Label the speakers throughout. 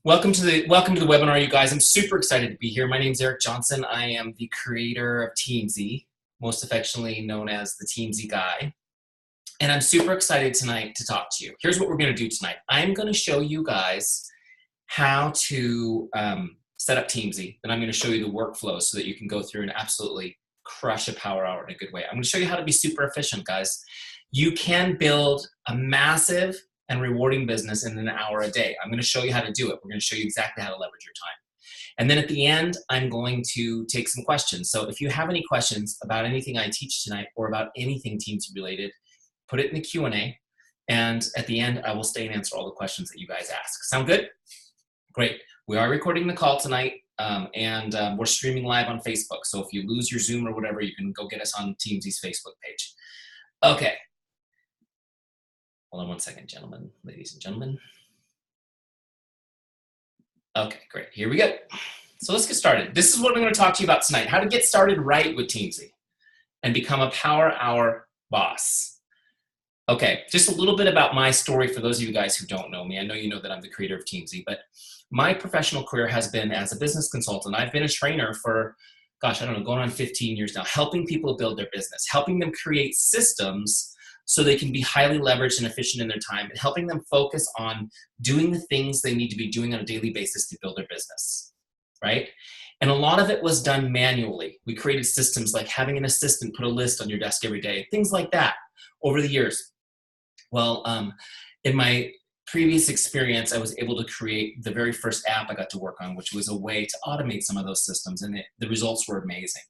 Speaker 1: Welcome to the webinar, you guys. I'm super excited to be here. My name is Eric Johnson. I am the creator of Teamzy, most affectionately known as the Teamzy guy. And I'm super excited tonight to talk to you. Here's what we're going to do tonight. I'm going to show you guys how to set up Teamzy, and I'm going to show you the workflow so that you can go through and absolutely crush a power hour in a good way. I'm going to show you how to be super efficient, guys. You can build a massive and rewarding business in an hour a day. I'm going to show you how to do it. We're going to show you exactly how to leverage your time. And then at the end, I'm going to take some questions. So if you have any questions about anything I teach tonight or about anything Teamzy related, put it in the Q&A. And at the end, I will stay and answer all the questions that you guys ask. Sound good? Great. We are recording the call tonight, and we're streaming live on Facebook. So if you lose your Zoom or whatever, you can go get us on Teamzy's Facebook page. Okay. Hold on one second, gentlemen, ladies and gentlemen. Okay, great. Here we go. So let's get started. This is what I'm going to talk to you about tonight, how to get started right with Teamzy and become a power hour boss. Okay, just a little bit about my story for those of you guys who don't know me. I know you know that I'm the creator of Teamzy, but my professional career has been as a business consultant. I've been a trainer for, gosh, I don't know, going on 15 years now, helping people build their business, helping them create systems so they can be highly leveraged and efficient in their time, and helping them focus on doing the things they need to be doing on a daily basis to build their business, right? And a lot of it was done manually. We created systems like having an assistant put a list on your desk every day, things like that over the years. Well, in my previous experience, I was able to create the very first app I got to work on, which was a way to automate some of those systems, and the results were amazing.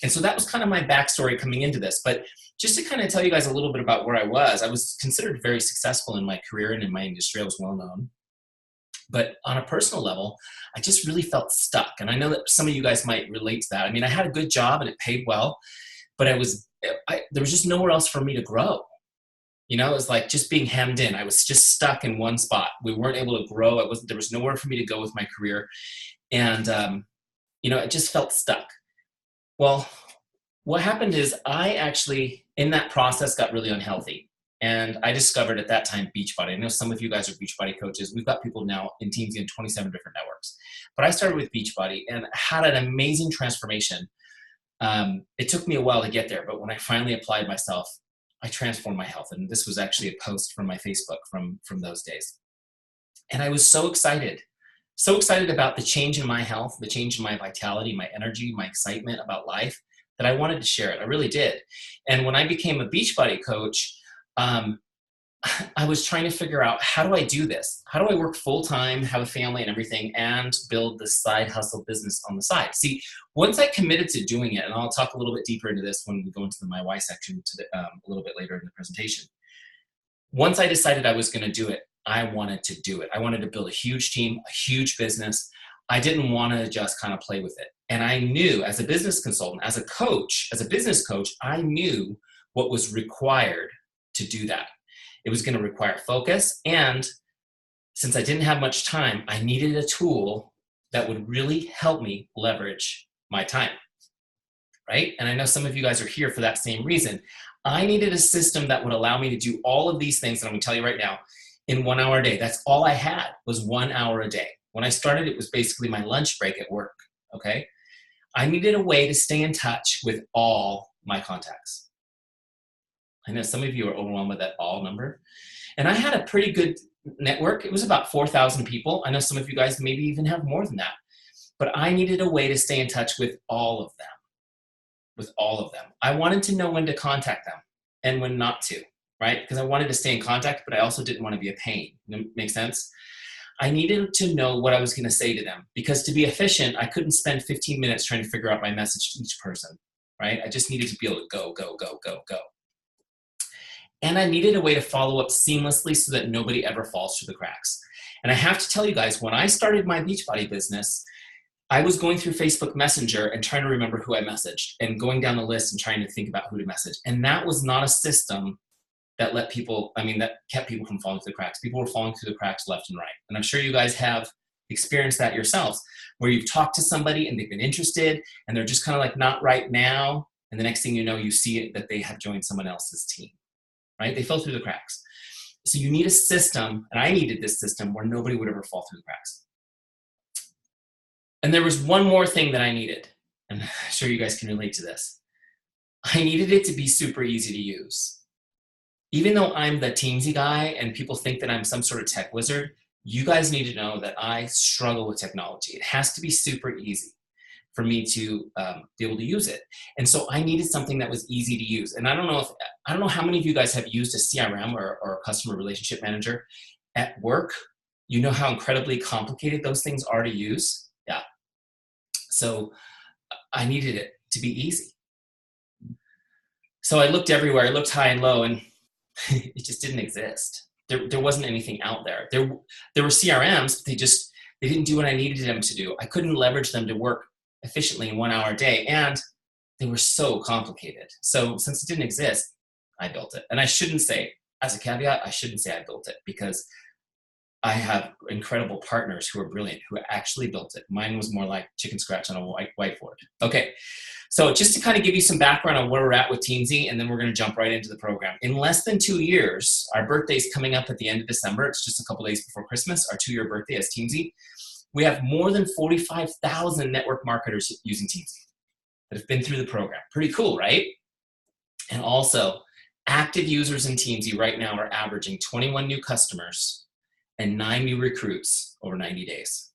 Speaker 1: And so that was kind of my backstory coming into this. But just to kind of tell you guys a little bit about where I was considered very successful in my career and in my industry. I was well known. But on a personal level, I just really felt stuck. And I know that some of you guys might relate to that. I mean, I had a good job and it paid well, but there was just nowhere else for me to grow. You know, it was like just being hemmed in. I was just stuck in one spot. We weren't able to grow. There was nowhere for me to go with my career. And, you know, it just felt stuck. Well, what happened is I actually, in that process, got really unhealthy. And I discovered at that time Beachbody. I know some of you guys are Beachbody coaches. We've got people now in Teamzy in 27 different networks. But I started with Beachbody and had an amazing transformation. It took me a while to get there, but when I finally applied myself, I transformed my health. And this was actually a post from my Facebook from those days. And I was so excited about the change in my health, the change in my vitality, my energy, my excitement about life, that I wanted to share it. I really did. And when I became a Beachbody coach, I was trying to figure out, how do I do this? How do I work full-time, have a family and everything, and build this side hustle business on the side? See, once I committed to doing it, and I'll talk a little bit deeper into this when we go into the My Why section a little bit later in the presentation. Once I decided I was going to do it, I wanted to do it. I wanted to build a huge team, a huge business. I didn't want to just kind of play with it. And I knew, as a business consultant, as a coach, as a business coach, I knew what was required to do that. It was going to require focus. And since I didn't have much time, I needed a tool that would really help me leverage my time, right? And I know some of you guys are here for that same reason. I needed a system that would allow me to do all of these things that I'm going to tell you right now in 1 hour a day. That's all I had, was 1 hour a day. When I started, it was basically my lunch break at work, okay? I needed a way to stay in touch with all my contacts. I know some of you are overwhelmed with that all number. And I had a pretty good network. It was about 4,000 people. I know some of you guys maybe even have more than that. But I needed a way to stay in touch with all of them. I wanted to know when to contact them and when not to, right? Because I wanted to stay in contact, but I also didn't want to be a pain. Make sense? I needed to know what I was going to say to them, because to be efficient, I couldn't spend 15 minutes trying to figure out my message to each person, right? I just needed to be able to go. And I needed a way to follow up seamlessly so that nobody ever falls through the cracks. And I have to tell you guys, when I started my Beachbody business, I was going through Facebook Messenger and trying to remember who I messaged and going down the list and trying to think about who to message. And that was not a system that that kept people from falling through the cracks. People were falling through the cracks left and right. And I'm sure you guys have experienced that yourselves, where you've talked to somebody and they've been interested and they're just kind of like, not right now. And the next thing you know, you see it that they have joined someone else's team, right? They fell through the cracks. So you need a system, and I needed this system where nobody would ever fall through the cracks. And there was one more thing that I needed, and I'm sure you guys can relate to this. I needed it to be super easy to use. Even though I'm the Teamzy guy and people think that I'm some sort of tech wizard, you guys need to know that I struggle with technology. It has to be super easy for me to be able to use it. And so I needed something that was easy to use. And I don't know how many of you guys have used a CRM or a customer relationship manager at work. You know how incredibly complicated those things are to use? Yeah. So I needed it to be easy. So I looked everywhere, I looked high and low, and it just didn't exist. There wasn't anything out there. There were CRMs, but they didn't do what I needed them to do. I couldn't leverage them to work efficiently in 1 hour a day, and they were so complicated. So since it didn't exist, I built it. And I shouldn't say, as a caveat, I shouldn't say I built it, because I have incredible partners who are brilliant, who actually built it. Mine was more like chicken scratch on a whiteboard. Okay, so just to kind of give you some background on where we're at with Teamzy, and then we're gonna jump right into the program. In less than 2 years, our birthday's coming up at the end of December. It's just a couple days before Christmas, our 2-year birthday as Teamzy. We have more than 45,000 network marketers using Teamzy that have been through the program. Pretty cool, right? And also, active users in Teamzy right now are averaging 21 new customers and 9 new recruits over 90 days.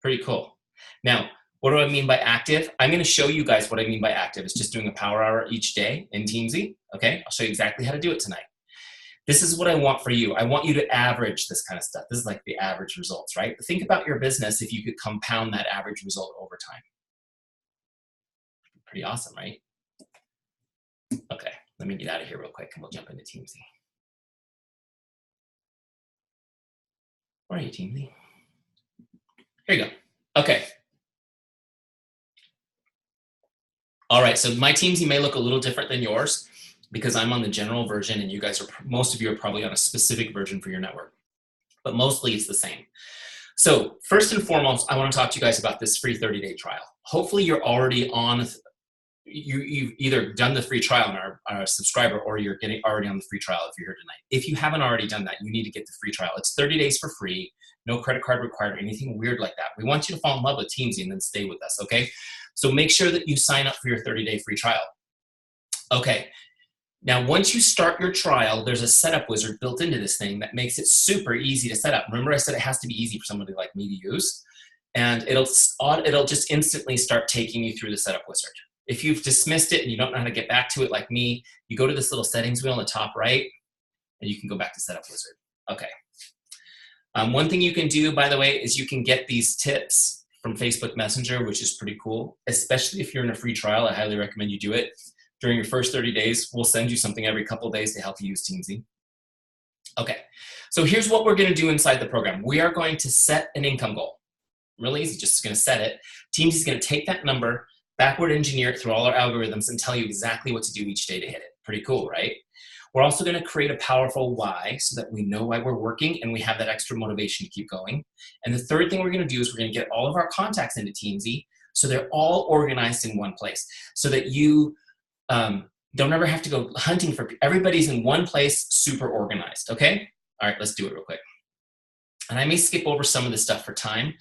Speaker 1: Pretty cool. Now, what do I mean by active? I'm gonna show you guys what I mean by active. It's just doing a power hour each day in Teamzy, okay? I'll show you exactly how to do it tonight. This is what I want for you. I want you to average this kind of stuff. This is like the average results, right? But think about your business if you could compound that average result over time. Pretty awesome, right? Okay, let me get out of here real quick and we'll jump into Teamzy. Where are you, Teamzy? Here you go. Okay. All right, so my Teamzy may look a little different than yours because I'm on the general version and you guys are, most of you are probably on a specific version for your network, but mostly it's the same. So first and foremost, I want to talk to you guys about this free 30-day trial. Hopefully you're already on, you've either done the free trial and are a subscriber, or you're getting already on the free trial if you're here tonight. If you haven't already done that, you need to get the free trial. It's 30 days for free, no credit card required or anything weird like that. We want you to fall in love with Teamzy and then stay with us, okay? So make sure that you sign up for your 30-day free trial. Okay, now once you start your trial, there's a setup wizard built into this thing that makes it super easy to set up. Remember I said it has to be easy for somebody like me to use? And it'll just instantly start taking you through the setup wizard. If you've dismissed it and you don't know how to get back to it like me, you go to this little settings wheel on the top right, and you can go back to setup wizard. Okay. One thing you can do, by the way, is you can get these tips from Facebook Messenger, which is pretty cool, especially if you're in a free trial. I highly recommend you do it. During your first 30 days, we'll send you something every couple of days to help you use Teamzy. Okay, so here's what we're gonna do inside the program. We are going to set an income goal. Really easy, just gonna set it. Teamzy's gonna take that number, backward engineer it through all our algorithms and tell you exactly what to do each day to hit it. Pretty cool, right? We're also gonna create a powerful why so that we know why we're working and we have that extra motivation to keep going. And the third thing we're gonna do is we're gonna get all of our contacts into Teamzy so they're all organized in one place so that you don't ever have to go hunting for, everybody's in one place, super organized, okay? All right, let's do it real quick. And I may skip over some of this stuff for time,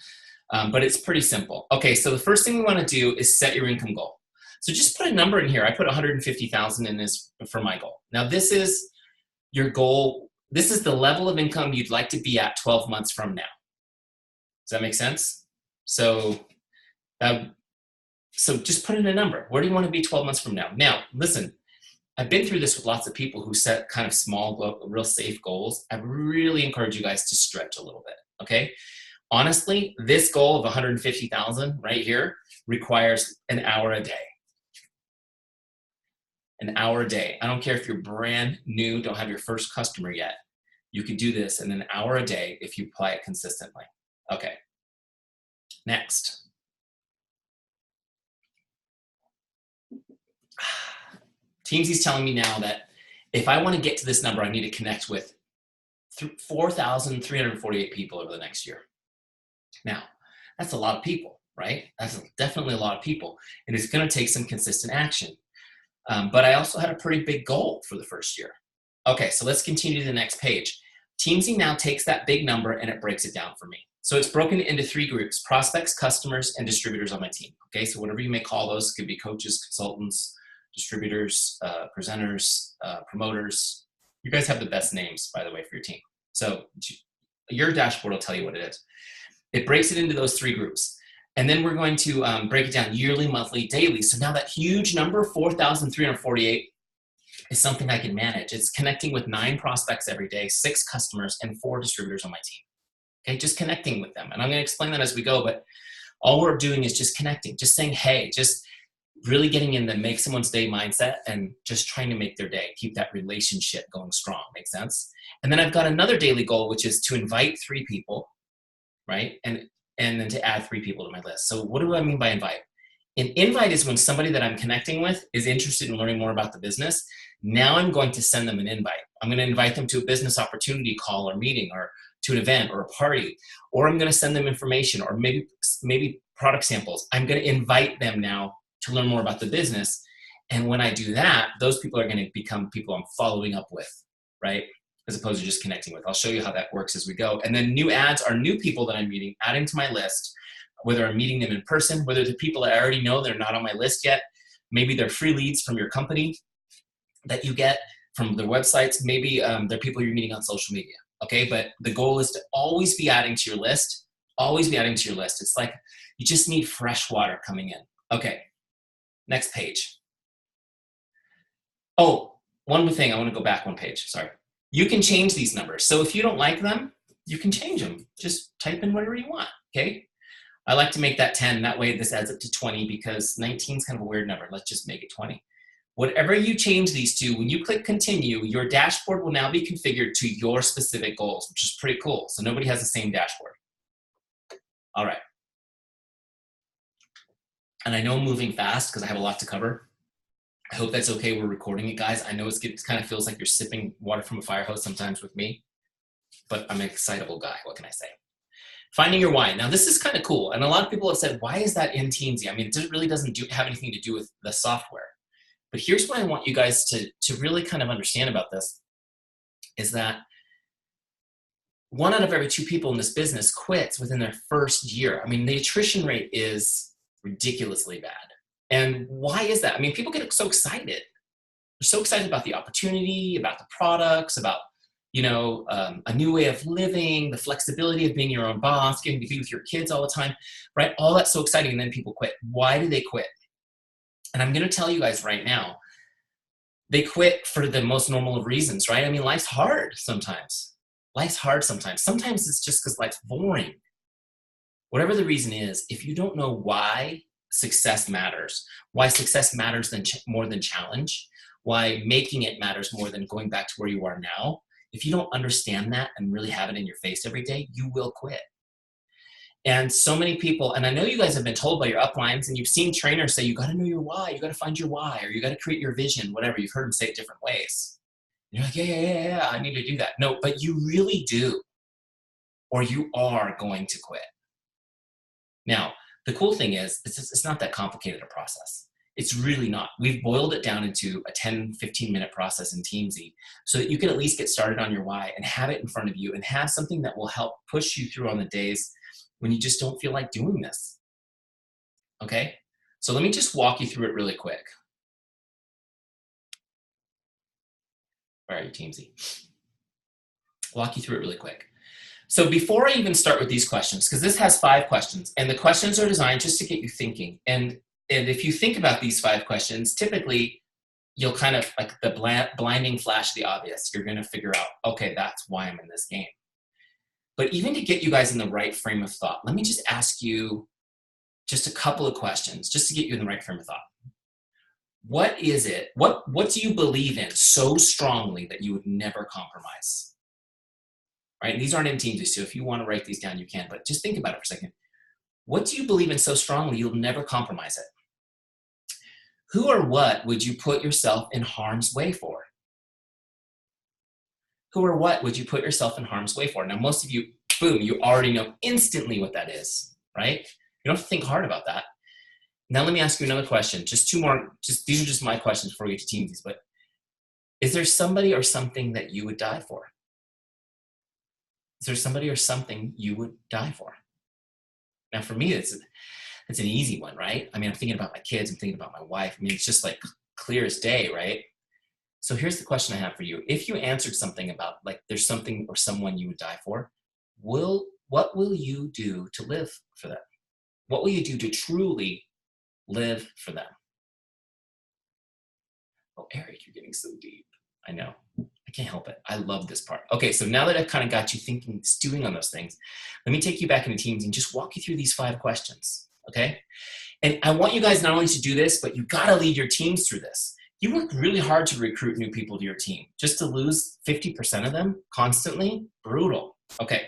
Speaker 1: but it's pretty simple. Okay, so the first thing we wanna do is set your income goal. So just put a number in here. I put 150,000 in this for my goal. Now this is your goal. This is the level of income you'd like to be at 12 months from now. Does that make sense? So just put in a number. Where do you want to be 12 months from now? Now, listen, I've been through this with lots of people who set kind of small, real safe goals. I really encourage you guys to stretch a little bit, okay? Honestly, this goal of 150,000 right here requires an hour a day. An hour a day. I don't care if you're brand new, don't have your first customer yet. You could do this in an hour a day if you apply it consistently. Okay, next. Teamzy's telling me now that if I want to get to this number, I need to connect with 4,348 people over the next year. Now, that's a lot of people, right? That's definitely a lot of people, and it's going to take some consistent action. But I also had a pretty big goal for the first year. Okay, so let's continue to the next page. Teamzy now takes that big number and it breaks it down for me. So it's broken into 3 groups: prospects, customers, and distributors on my team. Okay, so whatever you may call those, could be coaches, consultants, distributors, presenters, promoters. You guys have the best names, by the way, for your team. So your dashboard will tell you what it is. It breaks it into those 3 groups. And then we're going to break it down yearly, monthly, daily. So now that huge number, 4,348, is something I can manage. It's connecting with 9 prospects every day, 6 customers, and 4 distributors on my team. Okay, just connecting with them. And I'm going to explain that as we go, but all we're doing is just connecting, just saying, hey, just really getting in the make someone's day mindset and just trying to make their day, keep that relationship going strong. Make sense? And then I've got another daily goal, which is to invite 3 people, right? And then to add 3 people to my list. So what do I mean by invite? An invite is when somebody that I'm connecting with is interested in learning more about the business. Now I'm going to send them an invite. I'm going to invite them to a business opportunity call or meeting, or to an event or a party, or I'm going to send them information, or maybe product samples. I'm going to invite them now to learn more about the business. And when I do that, those people are going to become people I'm following up with, right? As opposed to just connecting with. I'll show you how that works as we go. And then new ads are new people that I'm meeting, adding to my list, whether I'm meeting them in person, whether they're people that I already know, they're not on my list yet. Maybe they're free leads from your company that you get from their websites. Maybe they're people you're meeting on social media. Okay, but the goal is to always be adding to your list, always be adding to your list. It's like you just need fresh water coming in. Okay, next page. Oh, one more thing, I want to go back 1 page, sorry. You can change these numbers. So if you don't like them, you can change them. Just type in whatever you want, okay? I like to make that 10, that way this adds up to 20 because 19 is kind of a weird number. Let's just make it 20. Whatever you change these to, when you click continue, your dashboard will now be configured to your specific goals, which is pretty cool. So nobody has the same dashboard. All right. And I know I'm moving fast because I have a lot to cover. I hope that's okay. We're recording it, guys. I know it kind of feels like you're sipping water from a fire hose sometimes with me, but I'm an excitable guy. What can I say? Finding your why. Now, this is kind of cool. And a lot of people have said, why is that in Teamzy? I mean, it really doesn't have anything to do with the software. But here's what I want you guys to really kind of understand about this, is that 1 out of every 2 people in this business quits within their first year. I mean, the attrition rate is ridiculously bad. And why is that? I mean, people get so excited. They're so excited about the opportunity, about the products, about, you know, a new way of living, the flexibility of being your own boss, getting to be with your kids all the time, right? All that's so exciting, and then people quit. Why do they quit? And I'm going to tell you guys right now, they quit for the most normal of reasons, right? I mean, life's hard sometimes. Life's hard sometimes. Sometimes it's just because life's boring. Whatever the reason is, if you don't know why success matters more than challenge, why making it matters more than going back to where you are now, if you don't understand that and really have it in your face every day, you will quit. And so many people, and I know you guys have been told by your uplines, and you've seen trainers say, you got to know your why, you got to find your why, or you got to create your vision, whatever. You've heard them say it different ways. And you're like, yeah, I need to do that. No, but you really do, or you are going to quit. Now, the cool thing is, it's not that complicated a process. It's really not. We've boiled it down into a 10, 15-minute process in Teamzy so that you can at least get started on your why and have it in front of you and have something that will help push you through on the days when you just don't feel like doing this. Okay? So let me just walk you through it really quick. Where are you, Teamzy? Walk you through it really quick. So before I even start with these questions, because this has 5 questions, and the questions are designed just to get you thinking. And if you think about these 5 questions, typically you'll kind of, like the blinding flash of the obvious, you're going to figure out, okay, that's why I'm in this game. But even to get you guys in the right frame of thought, let me just ask you just a couple of questions just to get you in the right frame of thought. What is it? What do you believe in so strongly that you would never compromise? Right? And these aren't in Teamzy, so if you want to write these down, you can, but just think about it for a second. What do you believe in so strongly you'll never compromise it? Who or what would you put yourself in harm's way for? Who or what would you put yourself in harm's way for? Now, most of you, boom, you already know instantly what that is, right? You don't have to think hard about that. Now, let me ask you another question. Just 2 more, these are just my questions before we get to Teamzy's, but is there somebody or something that you would die for? Is there somebody or something you would die for? Now, for me, it's an easy one, right? I mean, I'm thinking about my kids. I'm thinking about my wife. I mean, it's just like clear as day, right? So here's the question I have for you. If you answered something about like there's something or someone you would die for, what will you do to live for them? What will you do to truly live for them? Oh, Eric, you're getting so deep. I know. I can't help it. I love this part. Okay, so now that I've kind of got you thinking, stewing on those things, let me take you back into Teams and just walk you through these 5 questions, okay? And I want you guys not only to do this, but you gotta lead your teams through this. You work really hard to recruit new people to your team. Just to lose 50% of them constantly, brutal. Okay,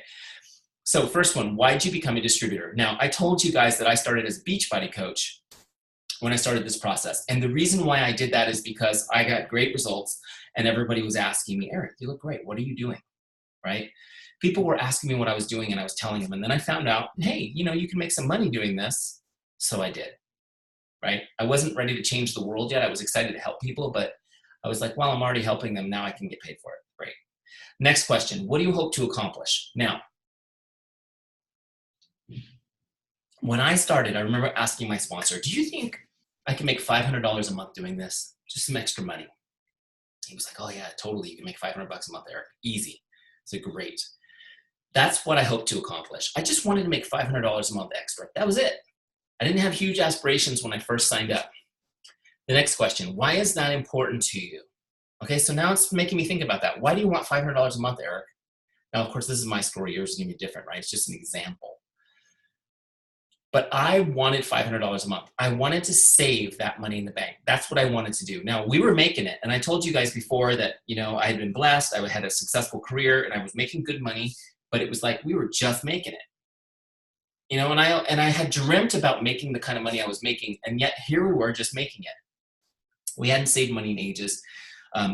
Speaker 1: so first one, why'd you become a distributor? Now, I told you guys that I started as a Beachbody coach when I started this process. And the reason why I did that is because I got great results and everybody was asking me, Eric, you look great. What are you doing, right? People were asking me what I was doing and I was telling them. And then I found out, hey, you know, you can make some money doing this. So I did, right? I wasn't ready to change the world yet. I was excited to help people, but I was like, well, I'm already helping them. Now I can get paid for it. Great. Next question, what do you hope to accomplish? Now, when I started, I remember asking my sponsor, do you think I can make $500 a month doing this? Just some extra money. He was like, oh yeah, totally. You can make $500 a month, Eric. Easy. I said, great. That's what I hope to accomplish. I just wanted to make $500 a month extra. That was it. I didn't have huge aspirations when I first signed up. The next question, why is that important to you? Okay, so now it's making me think about that. Why do you want $500 a month, Eric? Now, of course, this is my story. Yours is going to be different, right? It's just an example. But I wanted $500 a month. I wanted to save that money in the bank. That's what I wanted to do. Now, we were making it. And I told you guys before that, you know, I had been blessed. I had a successful career and I was making good money, but it was like we were just making it. You know, and I had dreamt about making the kind of money I was making, and yet here we were just making it. We hadn't saved money in ages.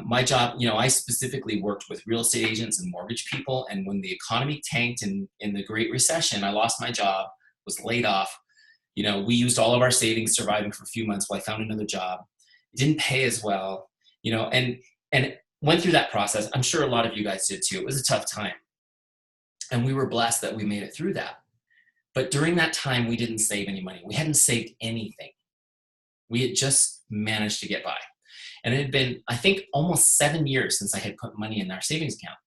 Speaker 1: My job, you know, I specifically worked with real estate agents and mortgage people, and when the economy tanked in the Great Recession, I lost my job, was laid off. You know, we used all of our savings surviving for a few months while I found another job. It didn't pay as well, you know, and went through that process. I'm sure a lot of you guys did too. It was a tough time. And we were blessed that we made it through that. But during that time, we didn't save any money. We hadn't saved anything. We had just managed to get by. And it had been, I think, almost 7 years since I had put money in our savings account.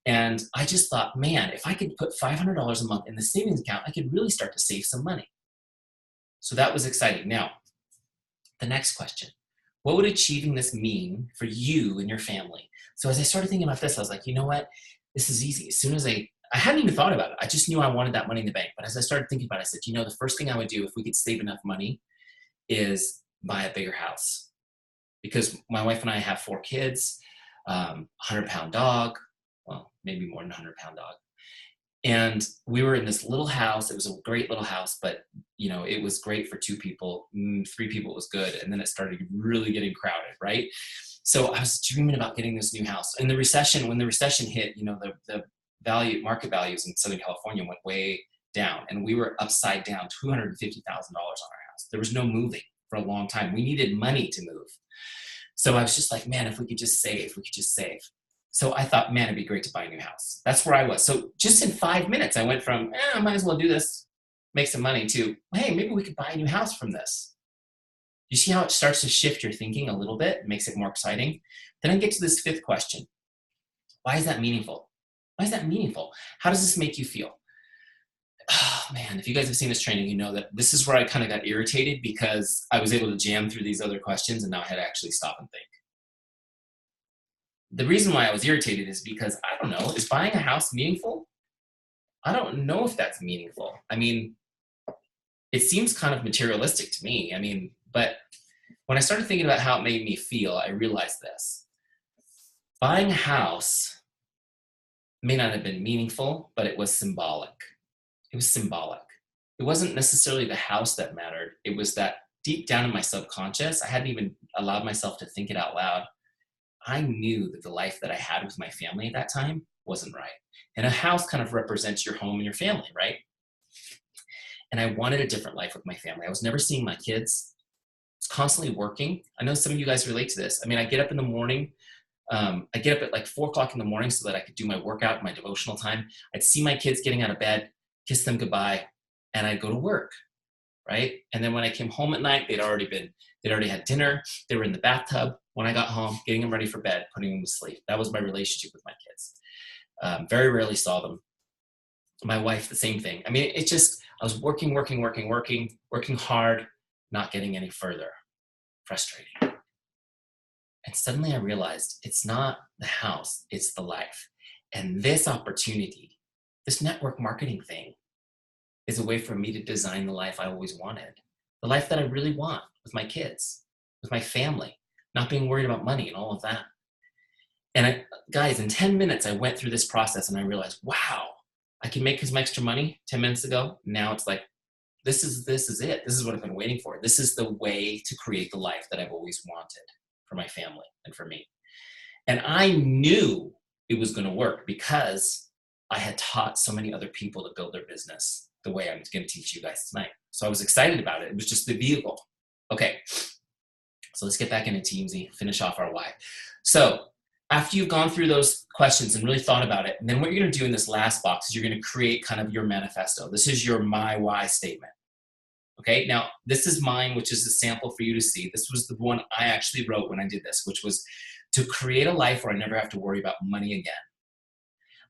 Speaker 1: And I just thought, man, if I could put $500 a month in the savings account, I could really start to save some money. So that was exciting. Now, the next question, what would achieving this mean for you and your family? So as I started thinking about this, I was like, you know what? This is easy. As soon as I hadn't even thought about it. I just knew I wanted that money in the bank. But as I started thinking about it, I said, you know, the first thing I would do if we could save enough money is buy a bigger house. Because my wife and I have 4 kids, 100-pound dog, well, maybe more than 100-pound dog. And we were in this little house. It was a great little house, but you know, it was great for 2 people, 3 people was good. And then it started really getting crowded, right? So I was dreaming about getting this new house. And the recession, when the recession hit, you know, the market values in Southern California went way down, and we were upside down $250,000 on our house. There was no moving for a long time. We needed money to move. So I was just like, man, if we could just save, we could just save. So I thought, man, it'd be great to buy a new house. That's where I was. So just in 5 minutes, I went from, I might as well do this, make some money, to, hey, maybe we could buy a new house from this. You see how it starts to shift your thinking a little bit, makes it more exciting? Then I get to this 5th question. Why is that meaningful? Why is that meaningful? How does this make you feel? Oh, man, if you guys have seen this training, you know that this is where I kind of got irritated because I was able to jam through these other questions and now I had to actually stop and think. The reason why I was irritated is because, I don't know, is buying a house meaningful? I don't know if that's meaningful. I mean, it seems kind of materialistic to me. I mean, but when I started thinking about how it made me feel, I realized this. Buying a house may not have been meaningful, but it was symbolic. It was symbolic. It wasn't necessarily the house that mattered. It was that deep down in my subconscious, I hadn't even allowed myself to think it out loud. I knew that the life that I had with my family at that time wasn't right. And a house kind of represents your home and your family, right? And I wanted a different life with my family. I was never seeing my kids. I was constantly working. I know some of you guys relate to this. I mean, I get up in the morning, I get up at like 4 o'clock in the morning so that I could do my workout, my devotional time. I'd see my kids getting out of bed, kiss them goodbye, and I'd go to work, right? And then when I came home at night, they'd already had dinner. They were in the bathtub when I got home, getting them ready for bed, putting them to sleep. That was my relationship with my kids. Very rarely saw them. My wife, the same thing. I mean, it just, I was working hard, not getting any further. Frustrating. And suddenly I realized it's not the house, it's the life. And this opportunity, this network marketing thing, is a way for me to design the life I always wanted. The life that I really want with my kids, with my family, not being worried about money and all of that. And guys, in 10 minutes, I went through this process and I realized, wow, I can make some extra money 10 minutes ago. Now it's like, this is it. This is what I've been waiting for. This is the way to create the life that I've always wanted for my family and for me. And I knew it was going to work because I had taught so many other people to build their business the way I'm going to teach you guys tonight. So I was excited about it. It was just the vehicle. Okay, so let's get back into Teamzy, finish off our why. So after you've gone through those questions and really thought about it, and then what you're going to do in this last box is you're going to create kind of your manifesto. This is your my why statement. Okay, now this is mine, which is a sample for you to see. This was the one I actually wrote when I did this, which was to create a life where I never have to worry about money again.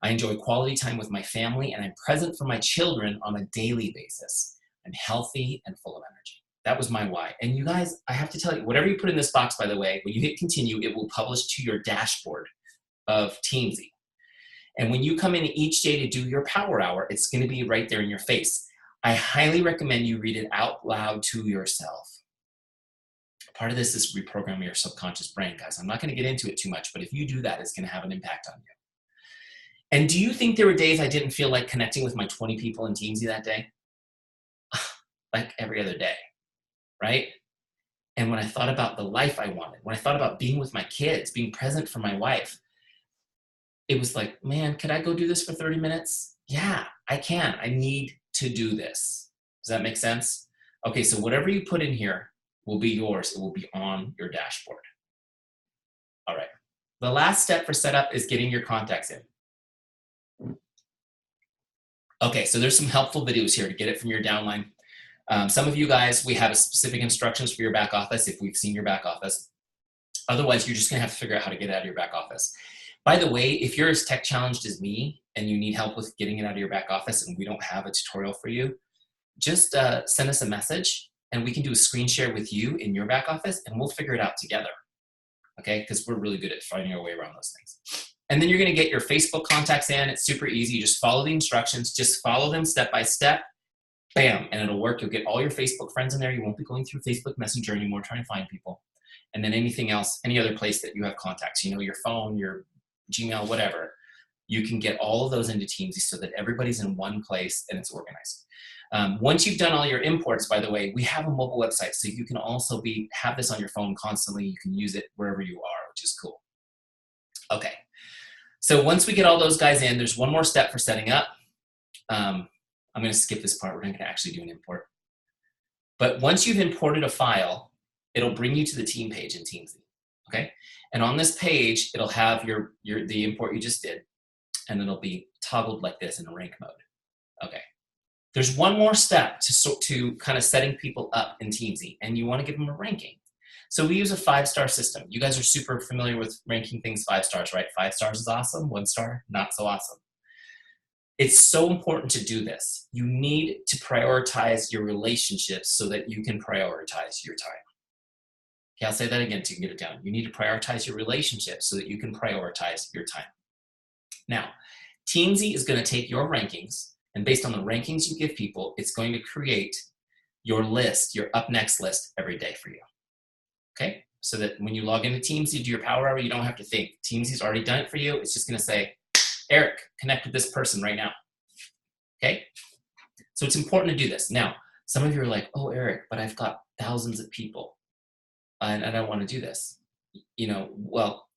Speaker 1: I enjoy quality time with my family and I'm present for my children on a daily basis. I'm healthy and full of energy. That was my why. And you guys, I have to tell you, whatever you put in this box, by the way, when you hit continue, it will publish to your dashboard of Teamzy. And when you come in each day to do your power hour, it's going to be right there in your face. I highly recommend you read it out loud to yourself. Part of this is reprogramming your subconscious brain, guys. I'm not going to get into it too much, but if you do that, it's going to have an impact on you. And do you think there were days I didn't feel like connecting with my 20 people in Teamzy that day? Like every other day, right? And when I thought about the life I wanted, when I thought about being with my kids, being present for my wife, it was like, man, could I go do this for 30 minutes? Yeah, I can. I need to do this. Does that make sense? Okay, so whatever you put in here will be yours. It will be on your dashboard. All right. The last step for setup is getting your contacts in. Okay, so there's some helpful videos here to get it from your downline. Some of you guys, we have specific instructions for your back office if we've seen your back office. Otherwise, you're just gonna have to figure out how to get it out of your back office. By the way, if you're as tech challenged as me and you need help with getting it out of your back office and we don't have a tutorial for you, just send us a message and we can do a screen share with you in your back office and we'll figure it out together, okay? Because we're really good at finding our way around those things. And then you're gonna get your Facebook contacts in. It's super easy. You just follow the instructions, just follow them step by step, bam, and it'll work. You'll get all your Facebook friends in there. You won't be going through Facebook Messenger anymore trying to find people. And then anything else, any other place that you have contacts, you know, your phone, your Gmail, whatever, you can get all of those into Teamzy so that everybody's in one place and it's organized. Once you've done all your imports, by the way, we have a mobile website, so you can also have this on your phone constantly. You can use it wherever you are, which is cool. Okay, so once we get all those guys in, there's one more step for setting up. I'm going to skip this part. We're not going to actually do an import. But once you've imported a file, it'll bring you to the team page in Teamzy. Okay, and on this page, it'll have the import you just did, and it'll be toggled like this in rank mode. Okay. There's one more step to kind of setting people up in Teamzy, and you want to give them a ranking. So we use a 5-star system. You guys are super familiar with ranking things 5 stars, right? 5 stars is awesome, 1 star, not so awesome. It's so important to do this. You need to prioritize your relationships so that you can prioritize your time. Okay, I'll say that again to get it down. You need to prioritize your relationships so that you can prioritize your time. Now, Teamzy is going to take your rankings, and based on the rankings you give people, it's going to create your list, your up next list every day for you. Okay? So that when you log into Teamzy, do your power hour, you don't have to think. Teamzy's already done it for you. It's just going to say, Eric, connect with this person right now. Okay? So it's important to do this. Now, some of you are like, oh, Eric, but I've got thousands of people and I don't want to do this. You know, well,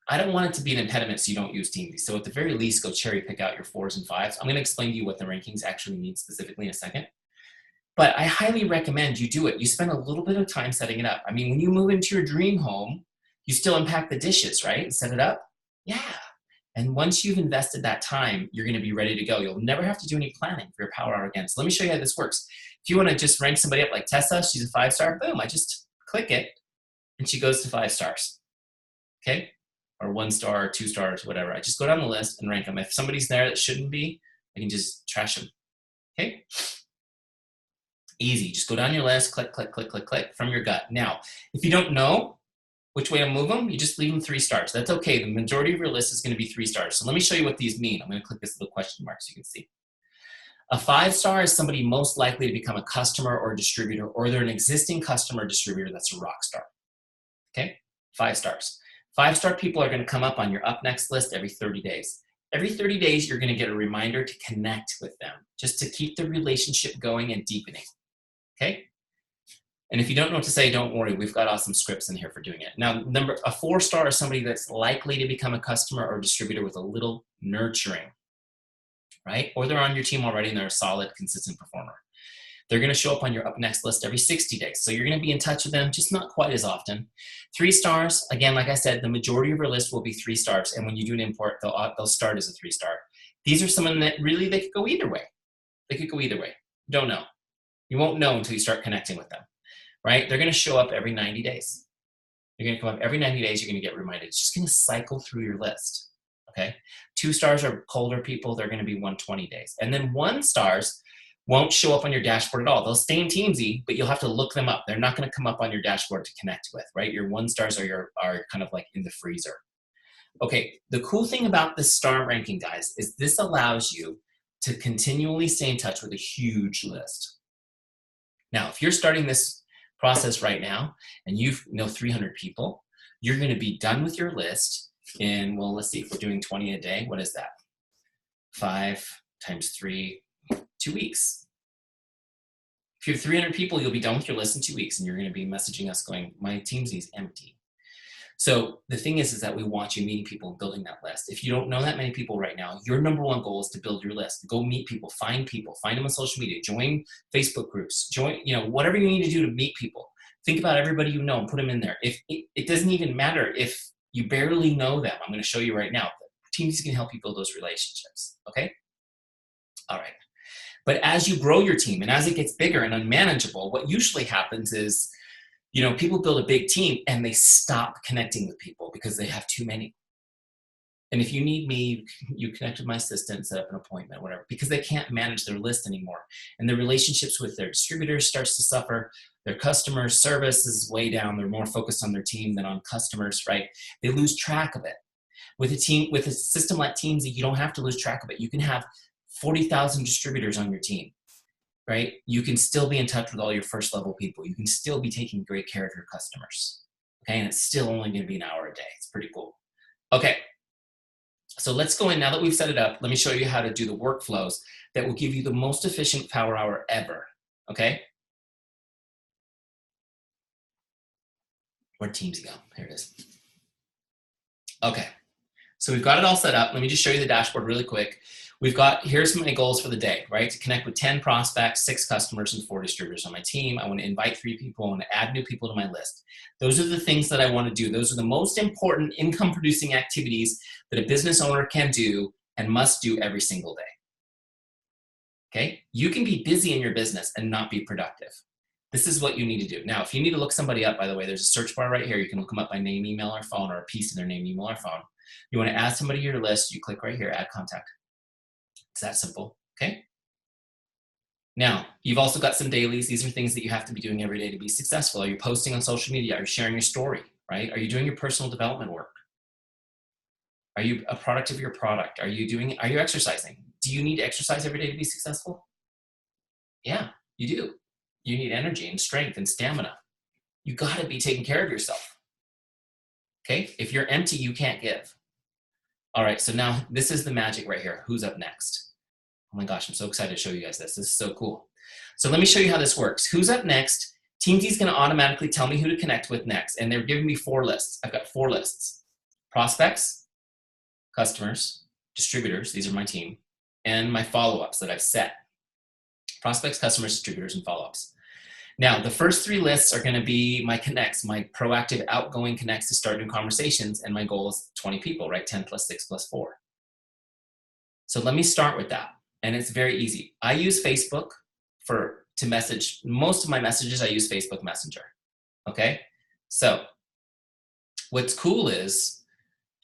Speaker 1: I don't want it to be an impediment so you don't use Teamzy. So at the very least, go cherry pick out your 4s and 5s. I'm going to explain to you what the rankings actually mean specifically in a second. But I highly recommend you do it. You spend a little bit of time setting it up. I mean, when you move into your dream home, You still unpack the dishes, right? And set it up? Yeah. And once you've invested that time, you're going to be ready to go. You'll never have to do any planning for your power hour again. So let me show you how this works. If you want to just rank somebody up like Tessa, she's a 5-star, boom, I just click it and she goes to 5 stars. Okay? Or 1 star, 2 stars, whatever. I just go down the list and rank them. If somebody's there that shouldn't be, I can just trash them. Okay? Easy. Just go down your list, click, click, click, click, click from your gut. Now, if you don't know which way to move them, you just leave them 3 stars. That's okay. The majority of your list is going to be 3 stars. So let me show you what these mean. I'm going to click this little question mark so you can see. A 5-star is somebody most likely to become a customer or a distributor, or they're an existing customer or distributor that's a rock star. Okay? 5 stars. 5-star people are going to come up on your up next list every 30 days. Every 30 days, you're going to get a reminder to connect with them, just to keep the relationship going and deepening. Okay? And if you don't know what to say, don't worry. We've got awesome scripts in here for doing it. Now, a 4-star is somebody that's likely to become a customer or distributor with a little nurturing, right? Or they're on your team already and they're a solid, consistent performer. They're going to show up on your up next list every 60 days. So you're going to be in touch with them, just not quite as often. 3 stars, again, like I said, the majority of your list will be 3 stars. And when you do an import, they'll start as a 3-star. These are someone that really, they could go either way. They could go either way. Don't know. You won't know until you start connecting with them, right? They're going to show up every 90 days. They're going to come up every 90 days. You're going to get reminded. It's just going to cycle through your list, okay? 2 stars are colder people. They're going to be 120 days. And then 1 stars won't show up on your dashboard at all. They'll stay in Teamzy, but you'll have to look them up. They're not going to come up on your dashboard to connect with, right? Your 1 stars are kind of like in the freezer. Okay, the cool thing about this star ranking, guys, is this allows you to continually stay in touch with a huge list. Now, if you're starting this process right now and you know 300 people, you're going to be done with your list in, well, let's see, if we're doing 20 a day, what is that? 5 times 3, 2 weeks. If you have 300 people, you'll be done with your list in 2 weeks, and you're going to be messaging us going, my Teamzy is empty. So the thing is that we want you meeting people and building that list. If you don't know that many people right now, your number 1 goal is to build your list. Go meet people, find them on social media, join Facebook groups, join, whatever you need to do to meet people. Think about everybody you know and put them in there. If it doesn't even matter if you barely know them. I'm going to show you right now. Teamzy can help you build those relationships. Okay? All right. But as you grow your team and as it gets bigger and unmanageable, what usually happens is, people build a big team and they stop connecting with people because they have too many. And if you need me, you connect with my assistant, set up an appointment, whatever, because they can't manage their list anymore. And the relationships with their distributors starts to suffer. Their customer service is way down. They're more focused on their team than on customers, right? They lose track of it. With a system like Teamzy, you don't have to lose track of it. You can have 40,000 distributors on your team, right? You can still be in touch with all your first level people. You can still be taking great care of your customers, okay? And it's still only gonna be an hour a day. It's pretty cool. Okay, so let's go in. Now that we've set it up, let me show you how to do the workflows that will give you the most efficient power hour ever, okay? Where'd Teamzy go? Here it is. Okay, so we've got it all set up. Let me just show you the dashboard really quick. Here's my goals for the day, right? To connect with 10 prospects, 6 customers, and 4 distributors on my team. I want to invite 3 people. I want to add new people to my list. Those are the things that I want to do. Those are the most important income-producing activities that a business owner can do and must do every single day. Okay? You can be busy in your business and not be productive. This is what you need to do. Now, if you need to look somebody up, by the way, there's a search bar right here. You can look them up by name, email, or phone, or a piece of their name, email, or phone. You want to add somebody to your list, you click right here, add contact. It's that simple, okay? Now, you've also got some dailies. These are things that you have to be doing every day to be successful. Are you posting on social media? Are you sharing your story, right? Are you doing your personal development work? Are you a product of your product? Are you exercising? Do you need to exercise every day to be successful? Yeah, you do. You need energy and strength and stamina. You gotta be taking care of yourself, okay? If you're empty, you can't give. All right, so now this is the magic right here. Who's up next? Oh my gosh, I'm so excited to show you guys this. This is so cool. So let me show you how this works. Who's up next? Teamzy's gonna automatically tell me who to connect with next, and they're giving me 4 lists. I've got 4 lists. Prospects, customers, distributors, these are my team, and my follow-ups that I've set. Prospects, customers, distributors, and follow-ups. Now, the first 3 lists are gonna be my connects, my proactive, outgoing connects to start new conversations, and my goal is 20 people, right? 10 plus 6 plus 4. So let me start with that, and it's very easy. I use Facebook to message. Most of my messages, I use Facebook Messenger, okay? So what's cool is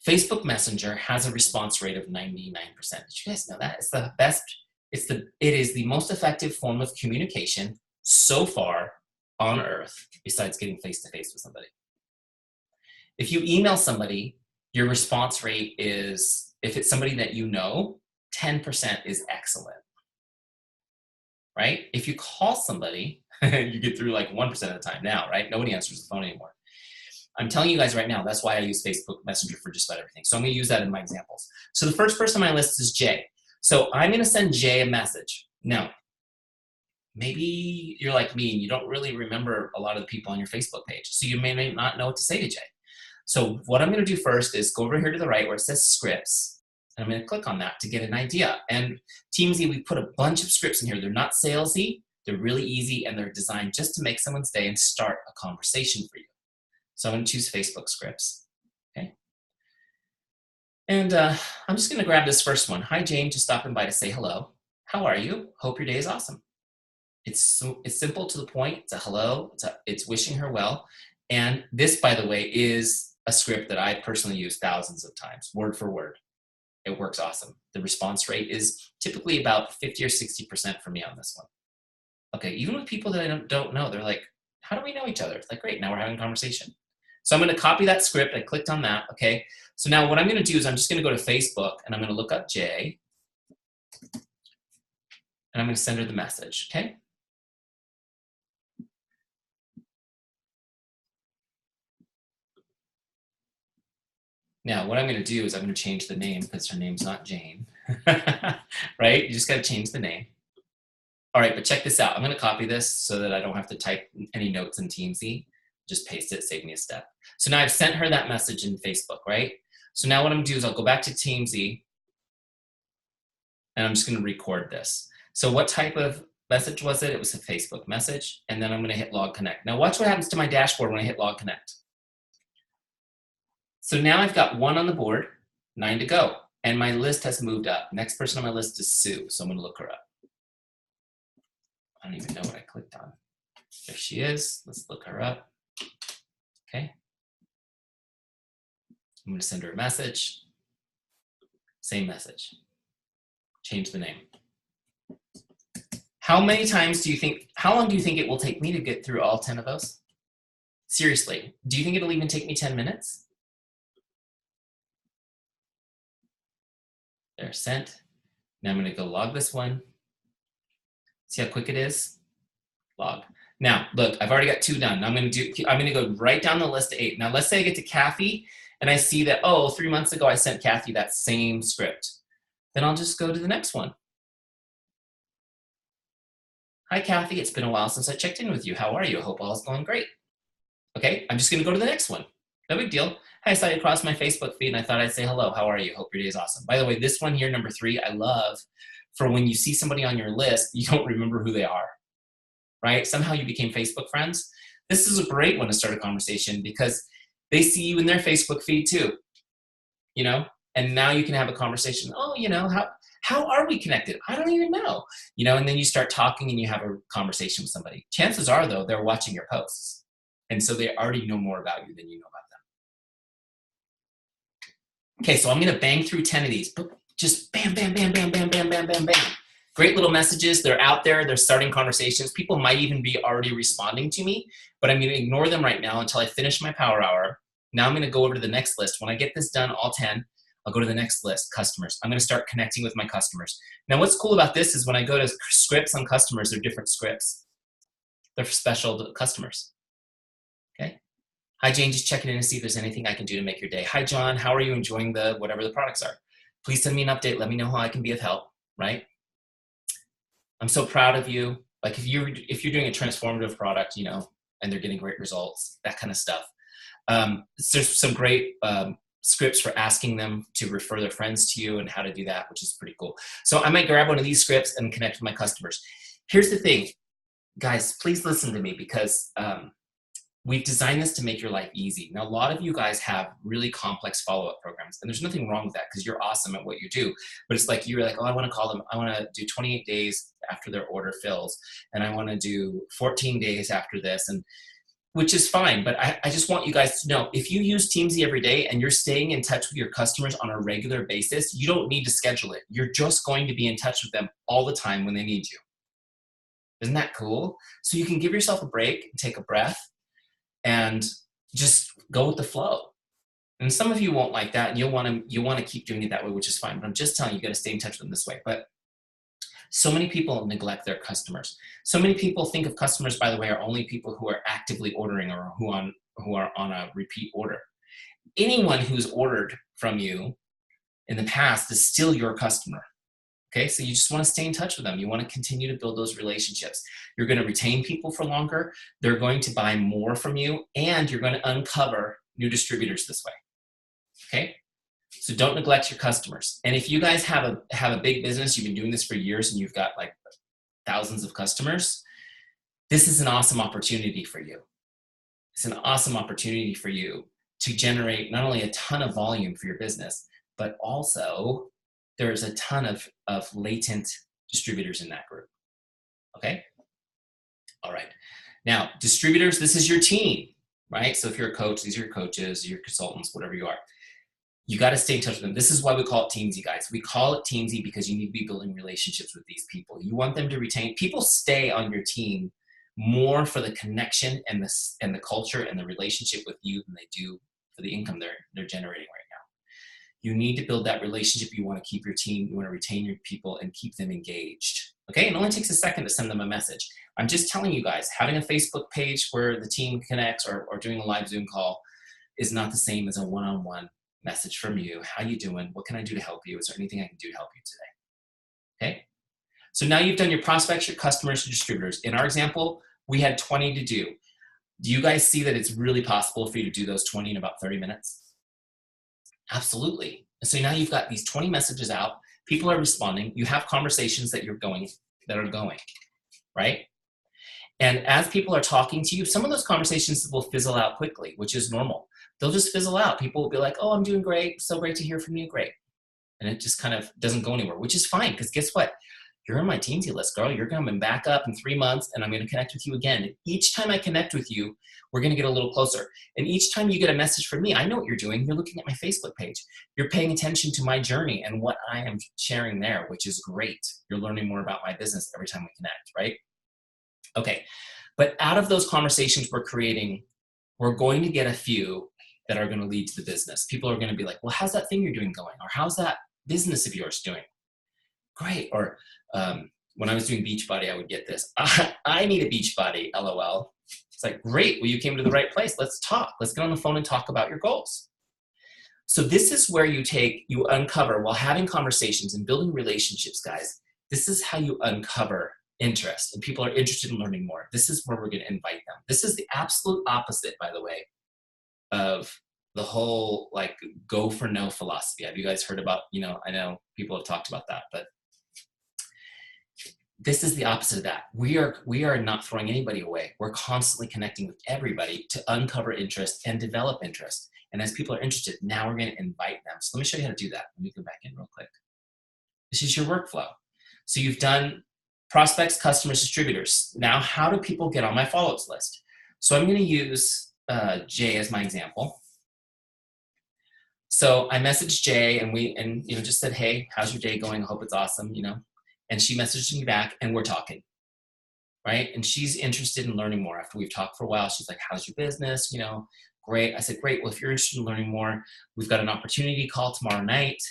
Speaker 1: Facebook Messenger has a response rate of 99%. Did you guys know that? It's the best, it is the most effective form of communication so far on earth, besides getting face-to-face with somebody. If you email somebody, your response rate is, if it's somebody that you know, 10% is excellent, right? If you call somebody, you get through like 1% of the time now, right? Nobody answers the phone anymore. I'm telling you guys right now, that's why I use Facebook Messenger for just about everything. So I'm gonna use that in my examples. So the first person on my list is Jay. So I'm gonna send Jay a message. Now, maybe you're like me and you don't really remember a lot of the people on your Facebook page. So you may not know what to say to Jay. So what I'm gonna do first is go over here to the right where it says scripts, and I'm gonna click on that to get an idea. And Teamzy, we put a bunch of scripts in here. They're not salesy, they're really easy, and they're designed just to make someone's day and start a conversation for you. So I'm gonna choose Facebook scripts, okay? And I'm just gonna grab this first one. Hi, Jane, just stopping by to say hello. How are you? Hope your day is awesome. It's simple, to the point. It's a hello, it's wishing her well. And this, by the way, is a script that I personally use thousands of times, word for word. It works awesome. The response rate is typically about 50 or 60% for me on this one. Okay, even with people that I don't know, they're like, how do we know each other? It's like, great, now we're having a conversation. So I'm gonna copy that script, I clicked on that, okay? So now what I'm gonna do is I'm just gonna go to Facebook and I'm gonna look up Jay, and I'm gonna send her the message, okay? Now, what I'm gonna do is I'm gonna change the name because her name's not Jane, right? You just gotta change the name. All right, but check this out. I'm gonna copy this so that I don't have to type any notes in Teamzy. Just paste it, save me a step. So now I've sent her that message in Facebook, right? So now what I'm gonna do is I'll go back to Teamzy and I'm just gonna record this. So what type of message was it? It was a Facebook message, and then I'm gonna hit log connect. Now watch what happens to my dashboard when I hit log connect. So now I've got 1 on the board, 9 to go, and my list has moved up. Next person on my list is Sue, so I'm gonna look her up. I don't even know what I clicked on. There she is, let's look her up. Okay. I'm gonna send her a message, same message, change the name. How long do you think it will take me to get through all 10 of those? Seriously, do you think it'll even take me 10 minutes? There, sent. Now I'm gonna go log this one. See how quick it is? Log. Now, look, I've already got 2 done. I'm gonna go right down the list to 8. Now let's say I get to Kathy and I see that, oh, 3 months ago I sent Kathy that same script. Then I'll just go to the next one. Hi, Kathy, it's been a while since I checked in with you. How are you? I hope all is going great. Okay, I'm just gonna go to the next one. No big deal. Hi, I saw you across my Facebook feed and I thought I'd say hello. How are you? Hope your day is awesome. By the way, this one here, number 3, I love for when you see somebody on your list, you don't remember who they are, right? Somehow you became Facebook friends. This is a great one to start a conversation because they see you in their Facebook feed too, you know? And now you can have a conversation. Oh, you know, how are we connected? I don't even know, you know? And then you start talking and you have a conversation with somebody. Chances are though, they're watching your posts. And so they already know more about you than you know about them. Okay, so I'm gonna bang through 10 of these. Just bam, bam, bam, bam, bam, bam, bam, bam, bam. Great little messages, they're out there, they're starting conversations. People might even be already responding to me, but I'm gonna ignore them right now until I finish my power hour. Now I'm gonna go over to the next list. When I get this done, all 10, I'll go to the next list, customers. I'm gonna start connecting with my customers. Now what's cool about this is when I go to scripts on customers, they're different scripts. They're special to customers, okay? Hi, Jane, just checking in to see if there's anything I can do to make your day. Hi, John, how are you enjoying whatever the products are? Please send me an update. Let me know how I can be of help, right? I'm so proud of you. Like if you're doing a transformative product, you know, and they're getting great results, that kind of stuff. There's some great scripts for asking them to refer their friends to you and how to do that, which is pretty cool. So I might grab one of these scripts and connect with my customers. Here's the thing. guys, please listen to me because we've designed this to make your life easy. Now, a lot of you guys have really complex follow-up programs, and there's nothing wrong with that because you're awesome at what you do. But it's like, you're like, oh, I want to call them, I want to do 28 days after their order fills, and I want to do 14 days after this, and which is fine. But I just want you guys to know, if you use Teamzy every day and you're staying in touch with your customers on a regular basis, you don't need to schedule it. You're just going to be in touch with them all the time when they need you. Isn't that cool? So you can give yourself a break, take a breath, and just go with the flow. And some of you won't like that, and you'll want to keep doing it that way, which is fine. But I'm just telling you, you got to stay in touch with them this way. But so many people neglect their customers. So many people think of customers, by the way, are only people who are actively ordering or who are on a repeat order. Anyone who's ordered from you in the past is still your customer. Okay, so you just want to stay in touch with them. You want to continue to build those relationships. You're going to retain people for longer. They're going to buy more from you, and you're going to uncover new distributors this way. Okay, so don't neglect your customers. And if you guys have a big business, you've been doing this for years, and you've got like thousands of customers, this is an awesome opportunity for you. It's an awesome opportunity for you to generate not only a ton of volume for your business, but also there's a ton of latent distributors in that group. Okay? All right. Now, distributors, this is your team, right? So if you're a coach, these are your coaches, your consultants, whatever you are. You got to stay in touch with them. This is why we call it Teamzy, guys. We call it Teamzy because you need to be building relationships with these people. You want them to retain. People stay on your team more for the connection and the culture and the relationship with you than they do for the income they're generating right now. You need to build that relationship. You want to keep your team. You want to retain your people and keep them engaged. Okay, it only takes a second to send them a message. I'm just telling you guys, having a Facebook page where the team connects or doing a live Zoom call is not the same as a one-on-one message from you. How you doing? What can I do to help you? Is there anything I can do to help you today? Okay, so now you've done your prospects, your customers, your distributors. In our example, we had 20 to do. Do you guys see that it's really possible for you to do those 20 in about 30 minutes? Absolutely. And so now you've got these 20 messages out. People are responding. You have conversations that are going, right? And as people are talking to you, some of those conversations will fizzle out quickly, which is normal. They'll just fizzle out. People will be like, oh, I'm doing great. So great to hear from you. Great. And it just kind of doesn't go anywhere, which is fine. Because guess what? You're on my Teamzy list, girl. You're coming back up in 3 months, and I'm going to connect with you again. And each time I connect with you, we're going to get a little closer. And each time you get a message from me, I know what you're doing. You're looking at my Facebook page. You're paying attention to my journey and what I am sharing there, which is great. You're learning more about my business every time we connect, right? Okay. But out of those conversations we're creating, we're going to get a few that are going to lead to the business. People are going to be like, well, how's that thing you're doing going? Or how's that business of yours doing? Great. Or when I was doing Beachbody, I would get this. I need a Beachbody, LOL. It's like, great. Well, you came to the right place. Let's talk. Let's get on the phone and talk about your goals. So this is where you uncover, while having conversations and building relationships, guys, this is how you uncover interest, and people are interested in learning more. This is where we're going to invite them. This is the absolute opposite, by the way, of the whole like go for no philosophy. Have you guys heard about, I know people have talked about that, but this is the opposite of that. We are not throwing anybody away. We're constantly connecting with everybody to uncover interest and develop interest. And as people are interested, now we're going to invite them. So let me show you how to do that. Let me go back in real quick. This is your workflow. So you've done prospects, customers, distributors. Now, how do people get on my follow-ups list? So I'm going to use Jay as my example. So I messaged Jay and just said, hey, how's your day going? I hope it's awesome, And she messaged me back and we're talking, right? And she's interested in learning more. After we've talked for a while, she's like, how's your business? Great. I said, great. Well, if you're interested in learning more, we've got an opportunity call tomorrow night.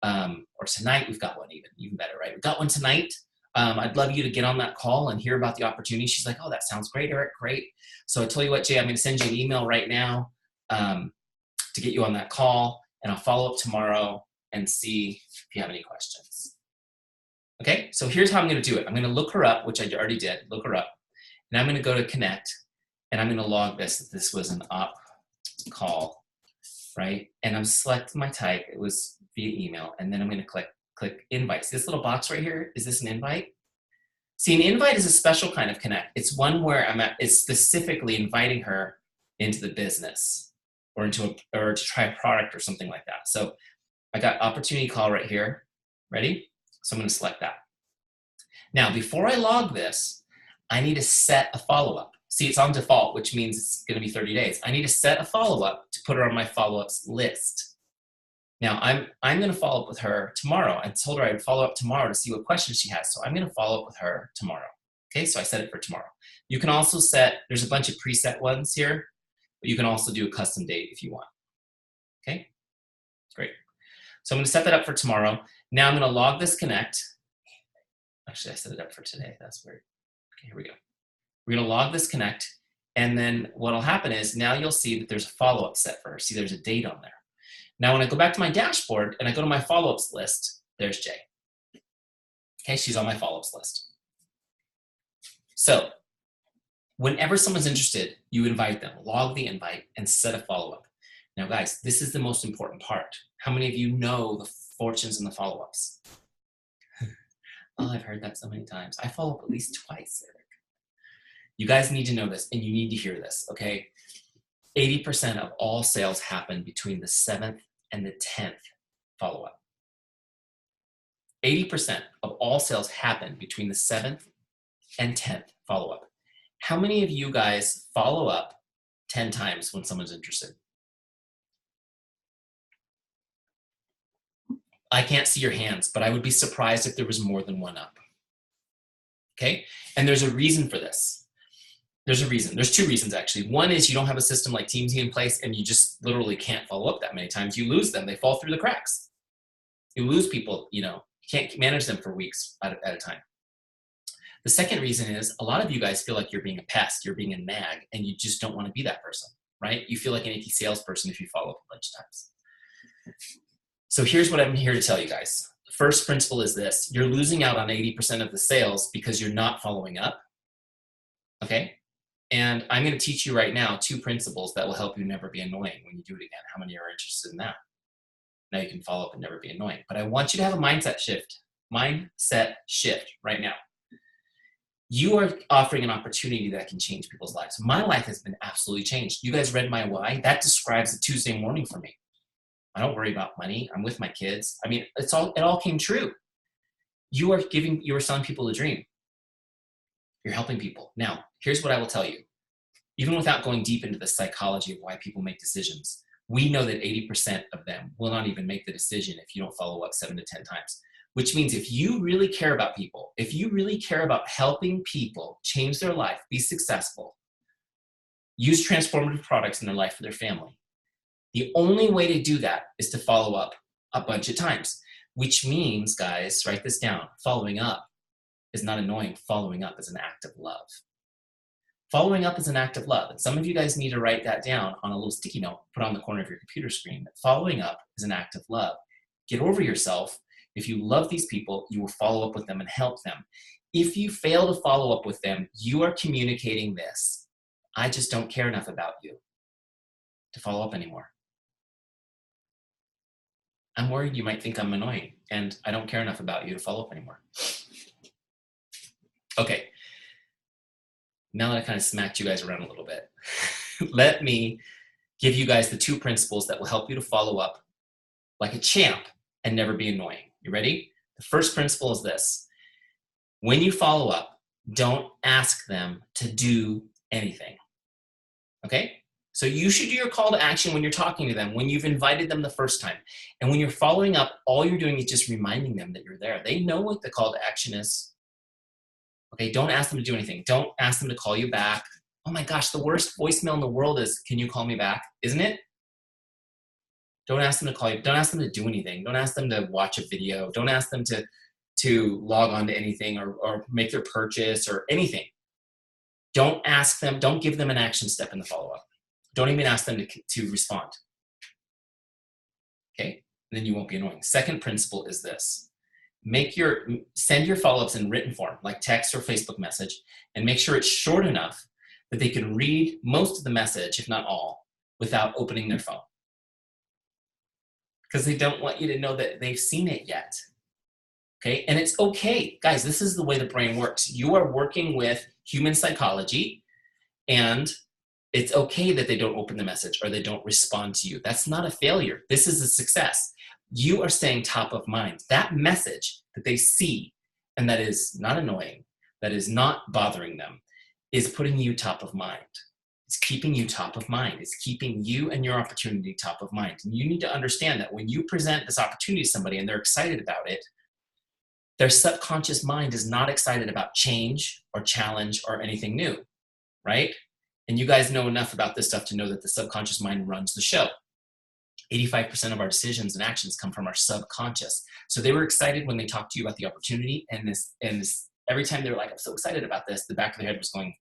Speaker 1: Or tonight, we've got one even better, right? We've got one tonight. I'd love you to get on that call and hear about the opportunity. She's like, oh, that sounds great, Eric, great. So I tell you what, Jay, I'm going to send you an email right now to get you on that call, and I'll follow up tomorrow and see if you have any questions. Okay, so here's how I'm going to do it. I'm going to look her up, which I already did, look her up, and I'm going to go to connect, and I'm going to log this. This was an op call, right? And I'm selecting my type. It was via email, and then I'm going to click invite. See this little box right here? Is this an invite? See, an invite is a special kind of connect. It's one where it's specifically inviting her into the business or or to try a product or something like that. So I got opportunity call right here. Ready? So I'm going to select that. Now, before I log this, I need to set a follow-up. See, it's on default, which means it's going to be 30 days. I need to set a follow-up to put her on my follow-ups list. Now, I'm going to follow up with her tomorrow. I told her I would follow up tomorrow to see what questions she has. So I'm going to follow up with her tomorrow. Okay, so I set it for tomorrow. You can also set, there's a bunch of preset ones here, but you can also do a custom date if you want. Okay, great. So I'm going to set that up for tomorrow. Now I'm going to log this connect. Actually, I set it up for today. That's weird. Okay, here we go. We're going to log this connect. And then what will happen is now you'll see that there's a follow-up set for her. See, there's a date on there. Now, when I go back to my dashboard and I go to my follow-ups list, there's Jay. Okay, she's on my follow-ups list. So whenever someone's interested, you invite them, log the invite, and set a follow-up. Now, guys, this is the most important part. How many of you know the fortunes and the follow-ups? Oh, I've heard that so many times. I follow up at least twice, Eric. You guys need to know this, and you need to hear this, okay? 80% of all sales happen between the 7th and the 10th follow-up. 80% of all sales happen between the 7th and 10th follow-up. How many of you guys follow up 10 times when someone's interested? I can't see your hands, but I would be surprised if there was more than one up. Okay? And there's a reason for this. There's a reason. There's two reasons, actually. One is you don't have a system like Teamzy in place, and you just literally can't follow up that many times. You lose them. They fall through the cracks. You lose people, you can't manage them for weeks at a time. The second reason is a lot of you guys feel like you're being a pest, you're being a nag, and you just don't want to be that person, right? You feel like an icky salesperson if you follow up a bunch of times. So here's what I'm here to tell you guys. The first principle is this. You're losing out on 80% of the sales because you're not following up, okay? And I'm going to teach you right now 2 principles that will help you never be annoying when you do it again. How many are interested in that? Now you can follow up and never be annoying. But I want you to have a mindset shift right now. You are offering an opportunity that can change people's lives. My life has been absolutely changed. You guys read my why. That describes a Tuesday morning for me. I don't worry about money. I'm with my kids. I mean, it all came true. You are selling people a dream. You're helping people. Now, here's what I will tell you. Even without going deep into the psychology of why people make decisions, we know that 80% of them will not even make the decision if you don't follow up 7 to 10 times. Which means if you really care about people, if you really care about helping people change their life, be successful, use transformative products in their life for their family, the only way to do that is to follow up a bunch of times. Which means, guys, write this down, following up is not annoying. Following up is an act of love. Following up is an act of love. And some of you guys need to write that down on a little sticky note, put on the corner of your computer screen. Following up is an act of love. Get over yourself. If you love these people, you will follow up with them and help them. If you fail to follow up with them, you are communicating this. I just don't care enough about you to follow up anymore. I'm worried you might think I'm annoying, and I don't care enough about you to follow up anymore. Okay. Now that I kind of smacked you guys around a little bit, let me give you guys the 2 principles that will help you to follow up like a champ and never be annoying. You ready? The first principle is this. When you follow up, don't ask them to do anything. Okay? So you should do your call to action when you're talking to them, when you've invited them the first time. And when you're following up, all you're doing is just reminding them that you're there. They know what the call to action is. Okay, don't ask them to do anything. Don't ask them to call you back. Oh my gosh, the worst voicemail in the world is, can you call me back? Isn't it? Don't ask them to call you. Don't ask them to do anything. Don't ask them to watch a video. Don't ask them to log on to anything or make their purchase or anything. Don't ask them. Don't give them an action step in the follow-up. Don't even ask them to respond. Okay? And then you won't be annoying. Second principle is this. Send your follow-ups in written form, like text or Facebook message, and make sure it's short enough that they can read most of the message, if not all, without opening their phone. Because they don't want you to know that they've seen it yet. okay? And it's okay. Guys, this is the way the brain works. You are working with human psychology, and it's okay that they don't open the message or they don't respond to you. That's not a failure. This is a success. You are staying top of mind. That message that they see and that is not annoying, that is not bothering them, is putting you top of mind. It's keeping you top of mind. It's keeping you and your opportunity top of mind. And you need to understand that when you present this opportunity to somebody and they're excited about it, their subconscious mind is not excited about change or challenge or anything new, right? And you guys know enough about this stuff to know that the subconscious mind runs the show. 85% of our decisions and actions come from our subconscious. So they were excited when they talked to you about the opportunity, and every time they were like, I'm so excited about this, the back of their head was going,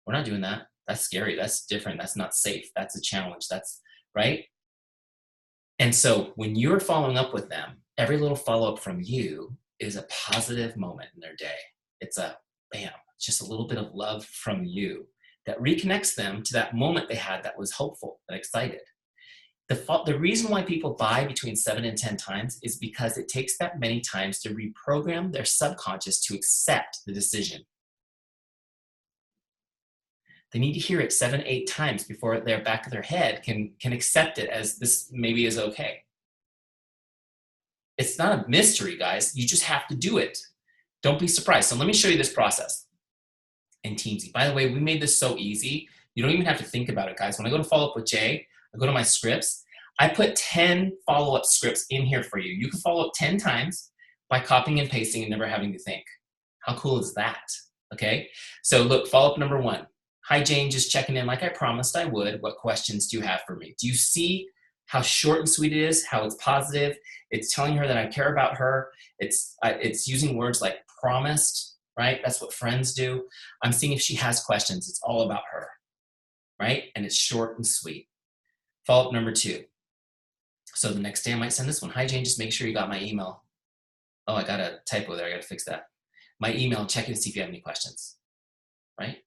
Speaker 1: we're not doing that. That's scary. That's different. That's not safe. That's a challenge. That's right. And so when you're following up with them, every little follow-up from you is a positive moment in their day. It's a bam, it's just a little bit of love from you that reconnects them to that moment they had that was hopeful and excited. The reason why people buy between 7 and 10 times is because it takes that many times to reprogram their subconscious to accept the decision. They need to hear it 7, 8 times before their back of their head can accept it as this maybe is okay. It's not a mystery, guys. You just have to do it. Don't be surprised. So let me show you this process in Teamzy. By the way, we made this so easy. You don't even have to think about it, guys. When I go to follow up with Jay, I go to my scripts. I put 10 follow-up scripts in here for you. You can follow up 10 times by copying and pasting and never having to think. How cool is that? Okay. So look, follow-up number 1. Hi, Jane, just checking in like I promised I would. What questions do you have for me? Do you see how short and sweet it is, how it's positive? It's telling her that I care about her. It's using words like promised, right? That's what friends do. I'm seeing if she has questions. It's all about her, right? And it's short and sweet. Follow-up number 2. So the next day I might send this one. Hi, Jane, just make sure you got my email. Oh, I got a typo there. I got to fix that. My email, check in to see if you have any questions, right?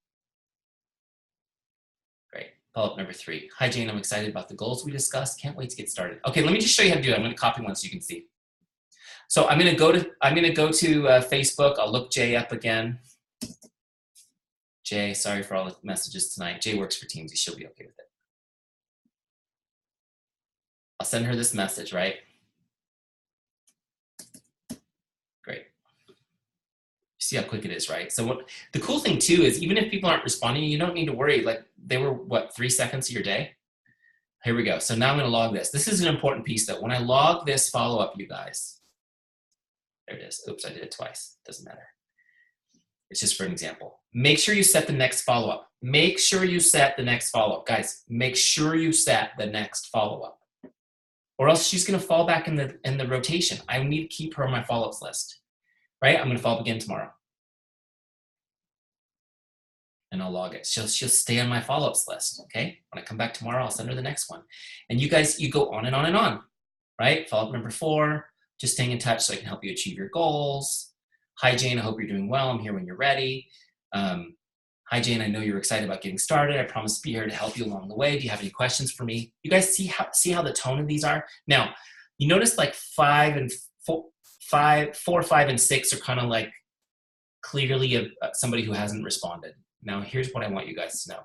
Speaker 1: Great. Follow-up number 3. Hi, Jane, I'm excited about the goals we discussed. Can't wait to get started. Okay, let me just show you how to do it. I'm going to copy one so you can see. So I'm going to go to Facebook. I'll look Jay up again. Jay, sorry for all the messages tonight. Jay works for Teamzy. She'll be okay with it. I'll send her this message, right? Great. You see how quick it is, right? So the cool thing too is even if people aren't responding, you don't need to worry. Like they were, what, 3 seconds of your day? Here we go. So now I'm going to log this. This is an important piece though. When I log this follow-up, you guys, there it is. Oops, I did it twice. Doesn't matter. It's just for an example. Make sure you set the next follow-up. Make sure you set the next follow-up. Guys, make sure you set the next follow-up. Or else she's going to fall back in the rotation. I need to keep her on my follow-ups list, right? I'm going to follow up again tomorrow. And I'll log it. She'll stay on my follow-ups list, okay? When I come back tomorrow, I'll send her the next one. And you guys, you go on and on and on, right? Follow-up number 4, just staying in touch so I can help you achieve your goals. Hi, Jane, I hope you're doing well. I'm here when you're ready. Hi, Jane, I know you're excited about getting started. I promise to be here to help you along the way. Do you have any questions for me? You guys see how the tone of these are? Now, you notice like 4, 5, and 6 are kind of like clearly somebody who hasn't responded. Now, here's what I want you guys to know.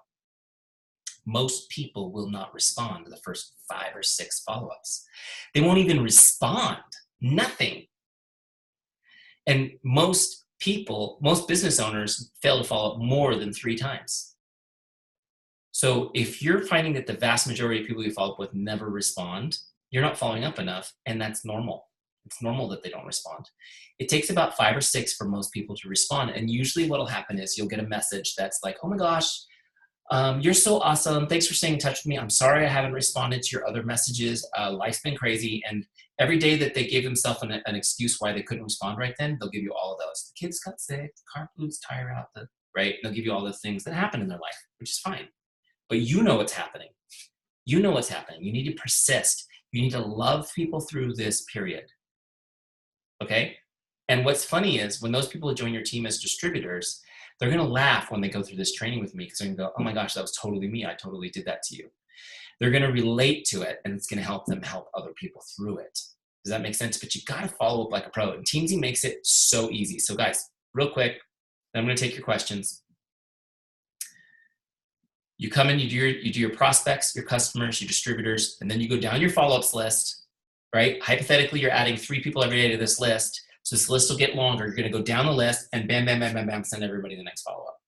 Speaker 1: Most people will not respond to the first 5 or 6 follow-ups. They won't even respond. Nothing. And most business owners fail to follow up more than 3 times. So if you're finding that the vast majority of people you follow up with never respond, you're not following up enough, and that's normal. It's normal that they don't respond. It takes about 5 or 6 for most people to respond, and usually what'll happen is you'll get a message that's like, oh my gosh, you're so awesome. Thanks for staying in touch with me. I'm sorry I haven't responded to your other messages. Life's been crazy. And every day that they gave themselves an excuse why they couldn't respond right then, they'll give you all of those. The kids got sick, the car blew its tire out, right? They'll give you all the things that happen in their life, which is fine. But you know what's happening. You know what's happening. You need to persist. You need to love people through this period. Okay? And what's funny is when those people who join your team as distributors, they're going to laugh when they go through this training with me because they're going to go, oh my gosh, that was totally me. I totally did that to you. They're going to relate to it, and it's going to help them help other people through it. Does that make sense? But you got to follow up like a pro. And Teamzy makes it so easy. So guys, real quick, then I'm going to take your questions. You come in, you do your prospects, your customers, your distributors, and then you go down your follow-ups list, right? Hypothetically, you're adding 3 people every day to this list. So this list will get longer. You're going to go down the list and bam, bam, bam, bam, bam, send everybody the next follow-up.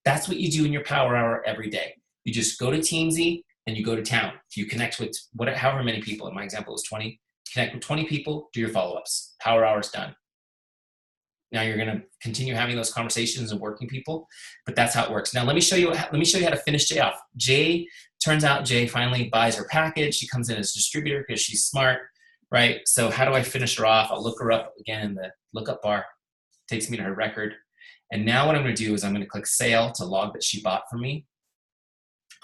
Speaker 1: That's what you do in your power hour every day. You just go to Teamzy and you go to town. You connect with however many people. In my example, it was 20. Connect with 20 people, do your follow-ups. Power hour's done. Now you're going to continue having those conversations and working people, but that's how it works. Now let me show you how to finish Jay off. Turns out Jay finally buys her package. She comes in as a distributor because she's smart, right? So how do I finish her off? I'll look her up again in the lookup bar. Takes me to her record. And now what I'm going to do is I'm going to click sale to log that she bought from me.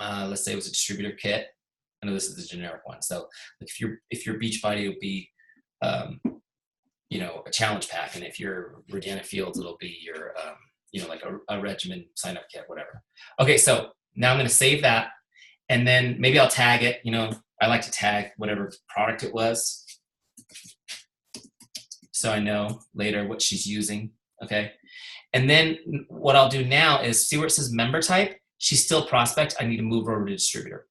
Speaker 1: Let's say it was a distributor kit. I know this is the generic one. So if your Beachbody would be, a challenge pack, and if you're Rodana Fields, it'll be your, like a regimen sign up kit, whatever. Okay, so now I'm going to save that, and then maybe I'll tag it. I like to tag whatever product it was, so I know later what she's using. Okay, and then what I'll do now is see where it says member type. She's still prospect. I need to move her over to distributor.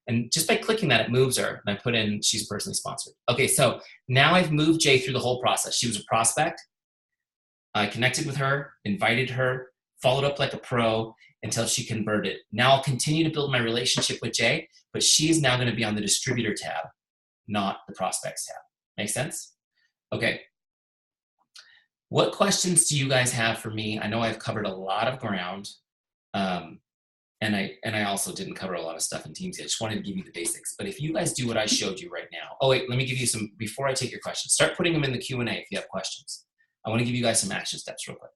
Speaker 1: And just by clicking that, it moves her. And I put in, she's personally sponsored. Okay, so now I've moved Jay through the whole process. She was a prospect. I connected with her, invited her, followed up like a pro until she converted. Now I'll continue to build my relationship with Jay, but she's now going to be on the distributor tab, not the prospects tab. Make sense? Okay. What questions do you guys have for me? I know I've covered a lot of ground. And I also didn't cover a lot of stuff in Teamzy. I just wanted to give you the basics. But if you guys do what I showed you right now, oh wait, let me give you some, before I take your questions, start putting them in the Q&A if you have questions. I want to give you guys some action steps real quick.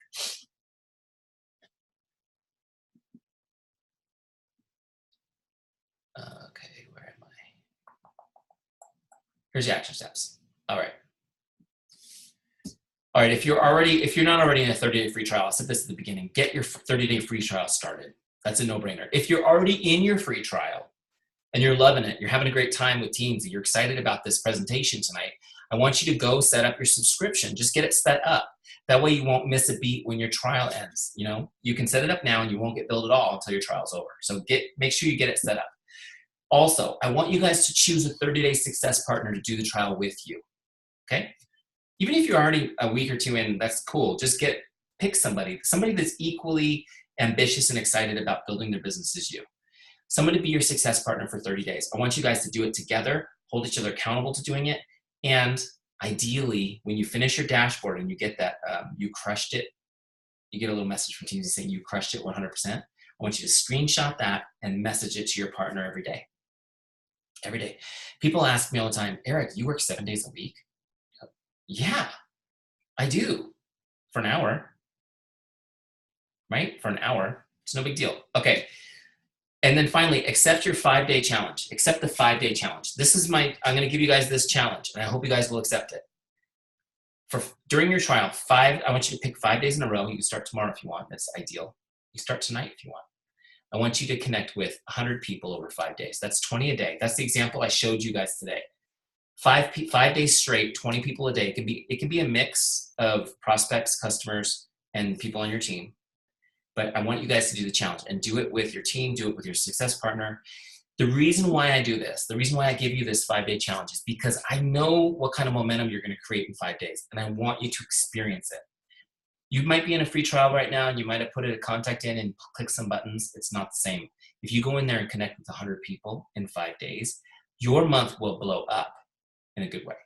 Speaker 1: Okay, where am I? Here's the action steps. All right. All right, if you're not already in a 30-day free trial, I said this at the beginning, get your 30-day free trial started. That's a no-brainer. If you're already in your free trial and you're loving it, you're having a great time with Teamzy, you're excited about this presentation tonight, I want you to go set up your subscription. Just get it set up. That way you won't miss a beat when your trial ends. You can set it up now and you won't get billed at all until your trial's over. So make sure you get it set up. Also, I want you guys to choose a 30-day success partner to do the trial with you, okay? Even if you're already a week or two in, that's cool. Just pick somebody that's equally ambitious and excited about building their business as you. Someone to be your success partner for 30 days. I want you guys to do it together, hold each other accountable to doing it, and ideally, when you finish your dashboard and you get that, you crushed it, you get a little message from Teamzy saying you crushed it 100%. I want you to screenshot that and message it to your partner every day. Every day. People ask me all the time, Eric, you work 7 days a week? Yeah, I do, for an hour. Right? For an hour. It's no big deal. Okay. And then finally, accept your 5-day challenge. Accept the 5-day challenge. I'm going to give you guys this challenge, and I hope you guys will accept it. During your trial, I want you to pick 5 days in a row. You can start tomorrow if you want. That's ideal. You start tonight if you want. I want you to connect with 100 people over 5 days. That's 20 a day. That's the example I showed you guys today. 5 days straight, 20 people a day. It can be a mix of prospects, customers, and people on your team. But I want you guys to do the challenge and do it with your team, do it with your success partner. The reason why I do this, the reason why I give you this 5-day challenge is because I know what kind of momentum you're going to create in 5 days, and I want you to experience it. You might be in a free trial right now, and you might have put a contact in and click some buttons. It's not the same. If you go in there and connect with 100 people in 5 days, your month will blow up in a good way,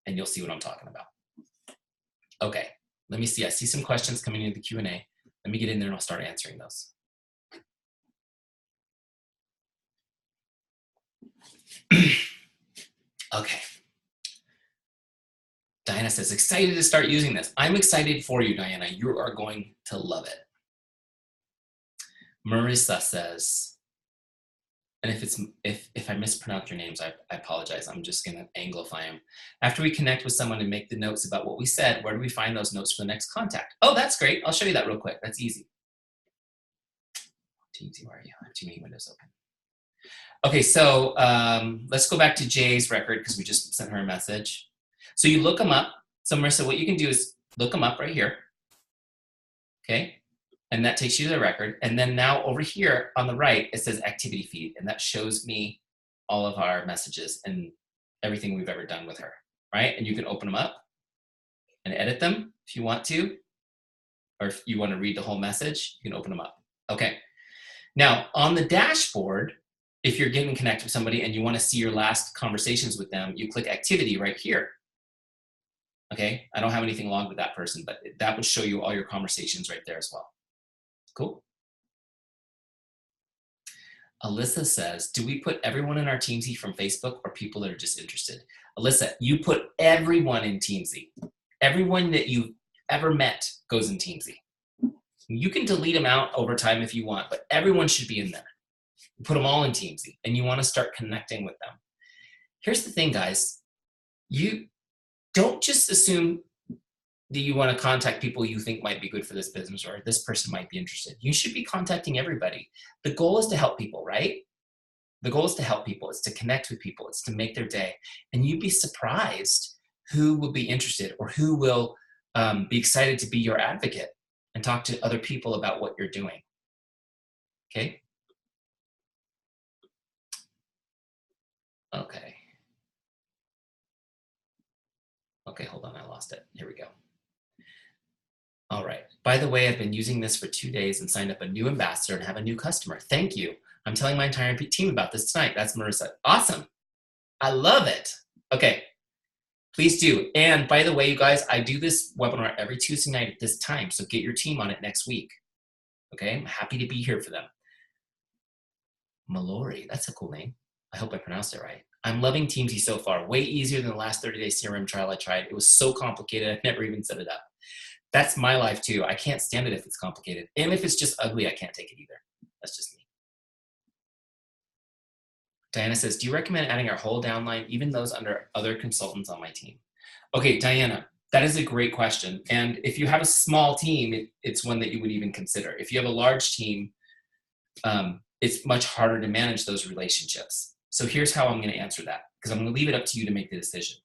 Speaker 1: and you'll see what I'm talking about. Okay, let me see. I see some questions coming into the Q&A. Let me get in there and I'll start answering those. Okay. Diana says, excited to start using this. I'm excited for you, Diana. You are going to love it. Marissa says, and if I mispronounce your names, I apologize. I'm just going to anglify them. After we connect with someone and make the notes about what we said, where do we find those notes for the next contact? Oh, that's great. I'll show you that real quick. That's easy. Teamzy, where are you? I have too many windows open. Okay, so let's go back to Jay's record because we just sent her a message. So you look them up. So Marissa, what you can do is look them up right here. Okay, and that takes you to the record. And then now over here on the right, it says activity feed, and that shows me all of our messages and everything we've ever done with her, right? And you can open them up and edit them if you want to, or if you want to read the whole message, you can open them up. Okay, now on the dashboard, if you're getting connected with somebody and you want to see your last conversations with them, you click activity right here. Okay, I don't have anything logged with that person, but that would show you all your conversations right there as well. Cool. Alyssa says, do we put everyone in our Teamzy from Facebook or people that are just interested? Alyssa, you put everyone in Teamzy. Everyone that you've ever met goes in Teamzy. You can delete them out over time if you want, but everyone should be in there. You put them all in Teamzy, and you want to start connecting with them. Here's the thing, guys. You don't just assume that you want to contact people you think might be good for this business or this person might be interested. You should be contacting everybody. The goal is to help people, right? The goal is to help people. It's to connect with people. It's to make their day. And you'd be surprised who will be interested or who will be excited to be your advocate and talk to other people about what you're doing. Okay? Okay. Okay, hold on, I lost it. Here we go. All right. By the way, I've been using this for 2 days and signed up a new ambassador and have a new customer. Thank you. I'm telling my entire team about this tonight. That's Marissa. Awesome. I love it. Okay. Please do. And by the way, you guys, I do this webinar every Tuesday night at this time. So get your team on it next week. Okay. I'm happy to be here for them. Mallory. That's a cool name. I hope I pronounced it right. I'm loving Teamzy so far. Way easier than the last 30-day CRM trial I tried. It was so complicated. I never even set it up. That's my life too. I can't stand it if it's complicated. And if it's just ugly, I can't take it either. That's just me. Diana says, do you recommend adding our whole downline, even those under other consultants on my team? Okay, Diana, that is a great question. And if you have a small team, it's one that you would even consider. If you have a large team, it's much harder to manage those relationships. So here's how I'm going to answer that, because I'm going to leave it up to you to make the decision.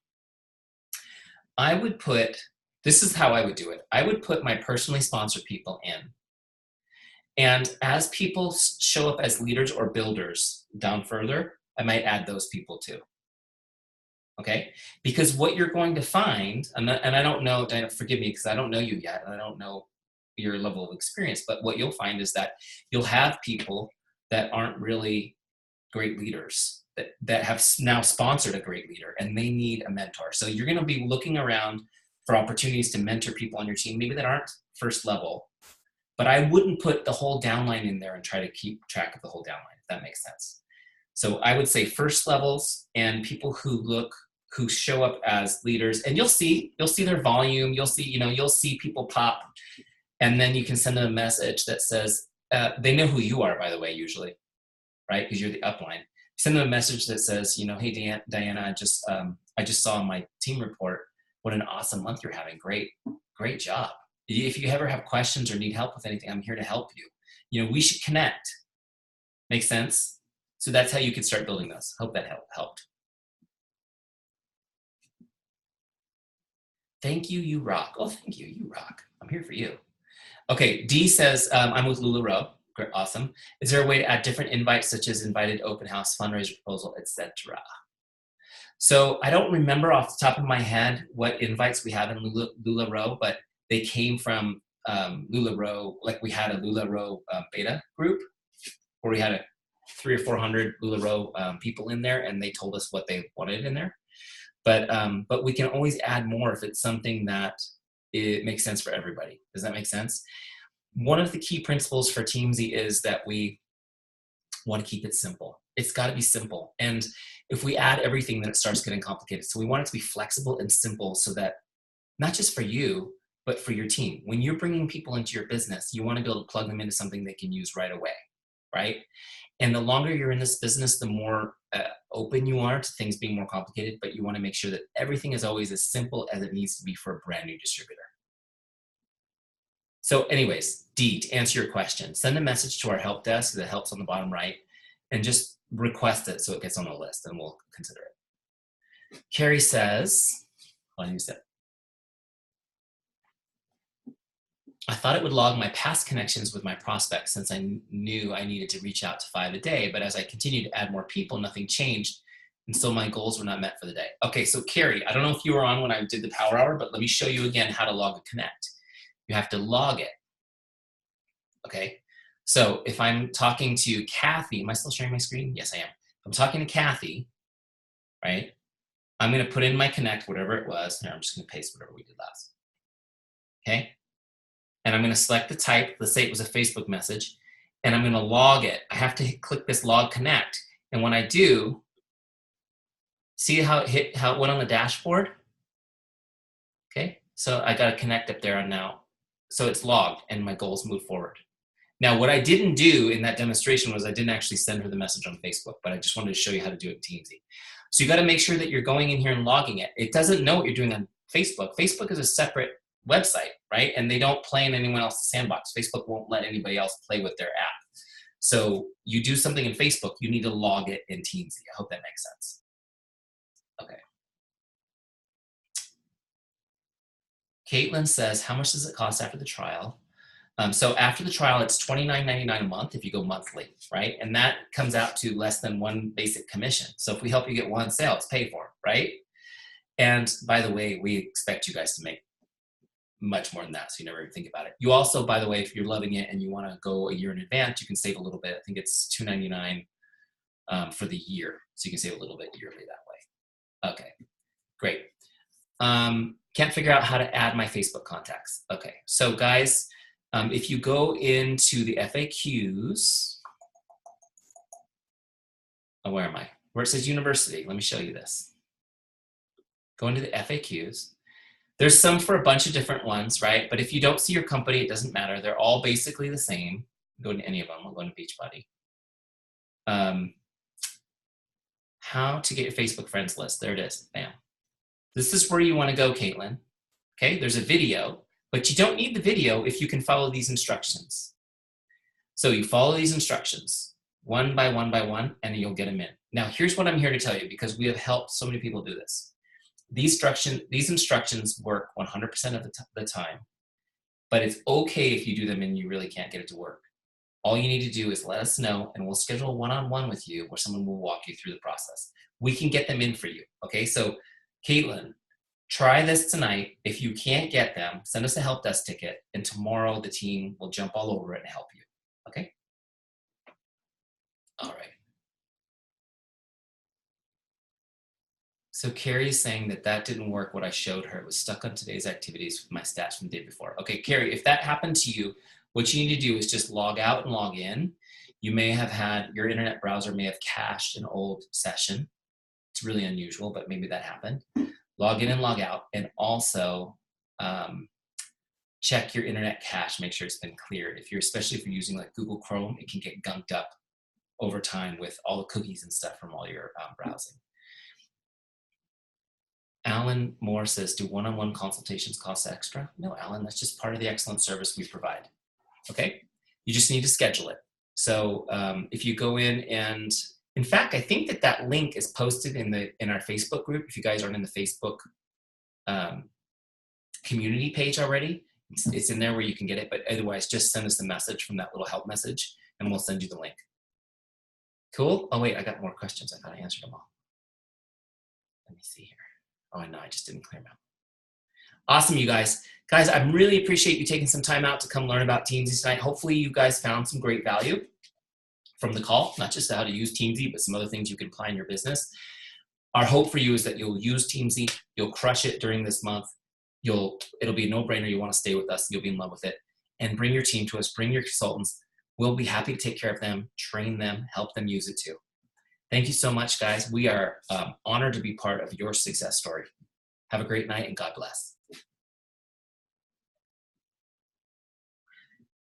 Speaker 1: I would put, this is how I would do it. I would put my personally sponsored people in. And as people show up as leaders or builders down further, I might add those people too. Okay? Because what you're going to find, and I don't know, Diana, forgive me, because I don't know you yet, and I don't know your level of experience, but what you'll find is that you'll have people that aren't really great leaders, that have now sponsored a great leader, and they need a mentor. So you're going to be looking around for opportunities to mentor people on your team, maybe that aren't first level, but I wouldn't put the whole downline in there and try to keep track of the whole downline, if that makes sense. So I would say first levels and people who show up as leaders, and you'll see their volume, you'll see people pop, and then you can send them a message that says, they know who you are, by the way, usually, right? Because you're the upline. Send them a message that says, hey, Diana, I just saw in my team report what an awesome month you're having. Great job. If you ever have questions or need help with anything, I'm here to help you. We should connect. Make sense? So that's how you can start building those. Hope that helped. Thank you, you rock. Oh, thank you, you rock. I'm here for you. Okay, D says, I'm with LuLaRoe. Great, awesome. Is there a way to add different invites, such as invited open house, fundraiser proposal, etc.? So I don't remember off the top of my head what invites we have in LuLaRoe, but they came from LuLaRoe. Like we had a LuLaRoe beta group where we had 300 or 400 LuLaRoe people in there, and they told us what they wanted in there. But we can always add more if it's something that it makes sense for everybody. Does that make sense? One of the key principles for Teamzy is that we want to keep it simple. It's got to be simple. And if we add everything, then it starts getting complicated. So we want it to be flexible and simple so that not just for you, but for your team. When you're bringing people into your business, you want to be able to plug them into something they can use right away, right? And the longer you're in this business, the more open you are to things being more complicated, but you want to make sure that everything is always as simple as it needs to be for a brand new distributor. So anyways, D, to answer your question, send a message to our help desk that helps on the bottom right, and just request it so it gets on the list and we'll consider it. Carrie says, hold on, you said, I thought it would log my past connections with my prospects since I knew I needed to reach out to 5 a day, but as I continued to add more people, nothing changed, and so my goals were not met for the day. Okay, so Carrie, I don't know if you were on when I did the power hour, but let me show you again how to log a connect. You have to log it, okay? So if I'm talking to Kathy, am I still sharing my screen? Yes, I am. If I'm talking to Kathy, right? I'm gonna put in my connect, whatever it was. Here, I'm just gonna paste whatever we did last, okay? And I'm gonna select the type, let's say it was a Facebook message, and I'm gonna log it. I have to click this log connect. And when I do, see how it went on the dashboard? Okay, so I got a connect up there on now. So it's logged and my goals move forward. Now, what I didn't do in that demonstration was I didn't actually send her the message on Facebook, but I just wanted to show you how to do it in Teamzy. So you gotta make sure that you're going in here and logging it. It doesn't know what you're doing on Facebook. Facebook is a separate website, right? And they don't play in anyone else's sandbox. Facebook won't let anybody else play with their app. So you do something in Facebook, you need to log it in Teamzy. I hope that makes sense. Okay. Caitlin says, how much does it cost after the trial? So after the trial, it's $29.99 a month if you go monthly, right? And that comes out to less than one basic commission. So if we help you get one sale, it's paid for, right? And by the way, we expect you guys to make much more than that, so you never even think about it. You also, by the way, if you're loving it and you want to go a year in advance, you can save a little bit. I think it's $299 for the year, so you can save a little bit yearly that way. Okay, great. Can't figure out how to add my Facebook contacts. Okay, so guys, if you go into the FAQs, oh, where am I? Where it says university, let me show you this. Go into the FAQs. There's some for a bunch of different ones, right? But if you don't see your company, it doesn't matter. They're all basically the same. Go to any of them. I'll go into Beachbody. How to get your Facebook friends list. There it is. Bam. This is where you want to go, Caitlin. Okay, there's a video, but you don't need the video if you can follow these instructions. So you follow these instructions one by one by one, and you'll get them in. Now, here's what I'm here to tell you, because we have helped so many people do this. These instructions work 100% of the time, but it's okay if you do them and you really can't get it to work. All you need to do is let us know, and we'll schedule a one-on-one with you where someone will walk you through the process. We can get them in for you, okay? So, Caitlin, try this tonight. If you can't get them, send us a help desk ticket, and tomorrow the team will jump all over it and help you, okay? All right. So Carrie is saying that didn't work, what I showed her. It was stuck on today's activities with my stats from the day before. Okay, Carrie, if that happened to you, what you need to do is just log out and log in. You may have had, your internet browser may have cached an old session. It's really unusual, but maybe that happened. Log in and log out, and also check your internet cache, make sure it's been cleared. Especially if you're using like Google Chrome, it can get gunked up over time with all the cookies and stuff from all your browsing. Alan Moore says, do one-on-one consultations cost extra? No, Alan, that's just part of the excellent service we provide, okay? You just need to schedule it. So if you go in and, in fact, I think that link is posted in our Facebook group. If you guys aren't in the Facebook community page already, it's in there where you can get it, but otherwise just send us the message from that little help message and we'll send you the link. Cool? Oh wait, I got more questions. I thought I answered them all. Let me see here. Oh, no, I just didn't clear them out. Awesome, you guys. Guys, I really appreciate you taking some time out to come learn about Teamzy tonight. Hopefully you guys found some great value from the call, not just how to use Teamzy, but some other things you can apply in your business. Our hope for you is that you'll use Teamzy, you'll crush it during this month. It'll be a no-brainer. You want to stay with us, you'll be in love with it. And bring your team to us, bring your consultants. We'll be happy to take care of them, train them, help them use it too. Thank you so much, guys. We are honored to be part of your success story. Have a great night and God bless.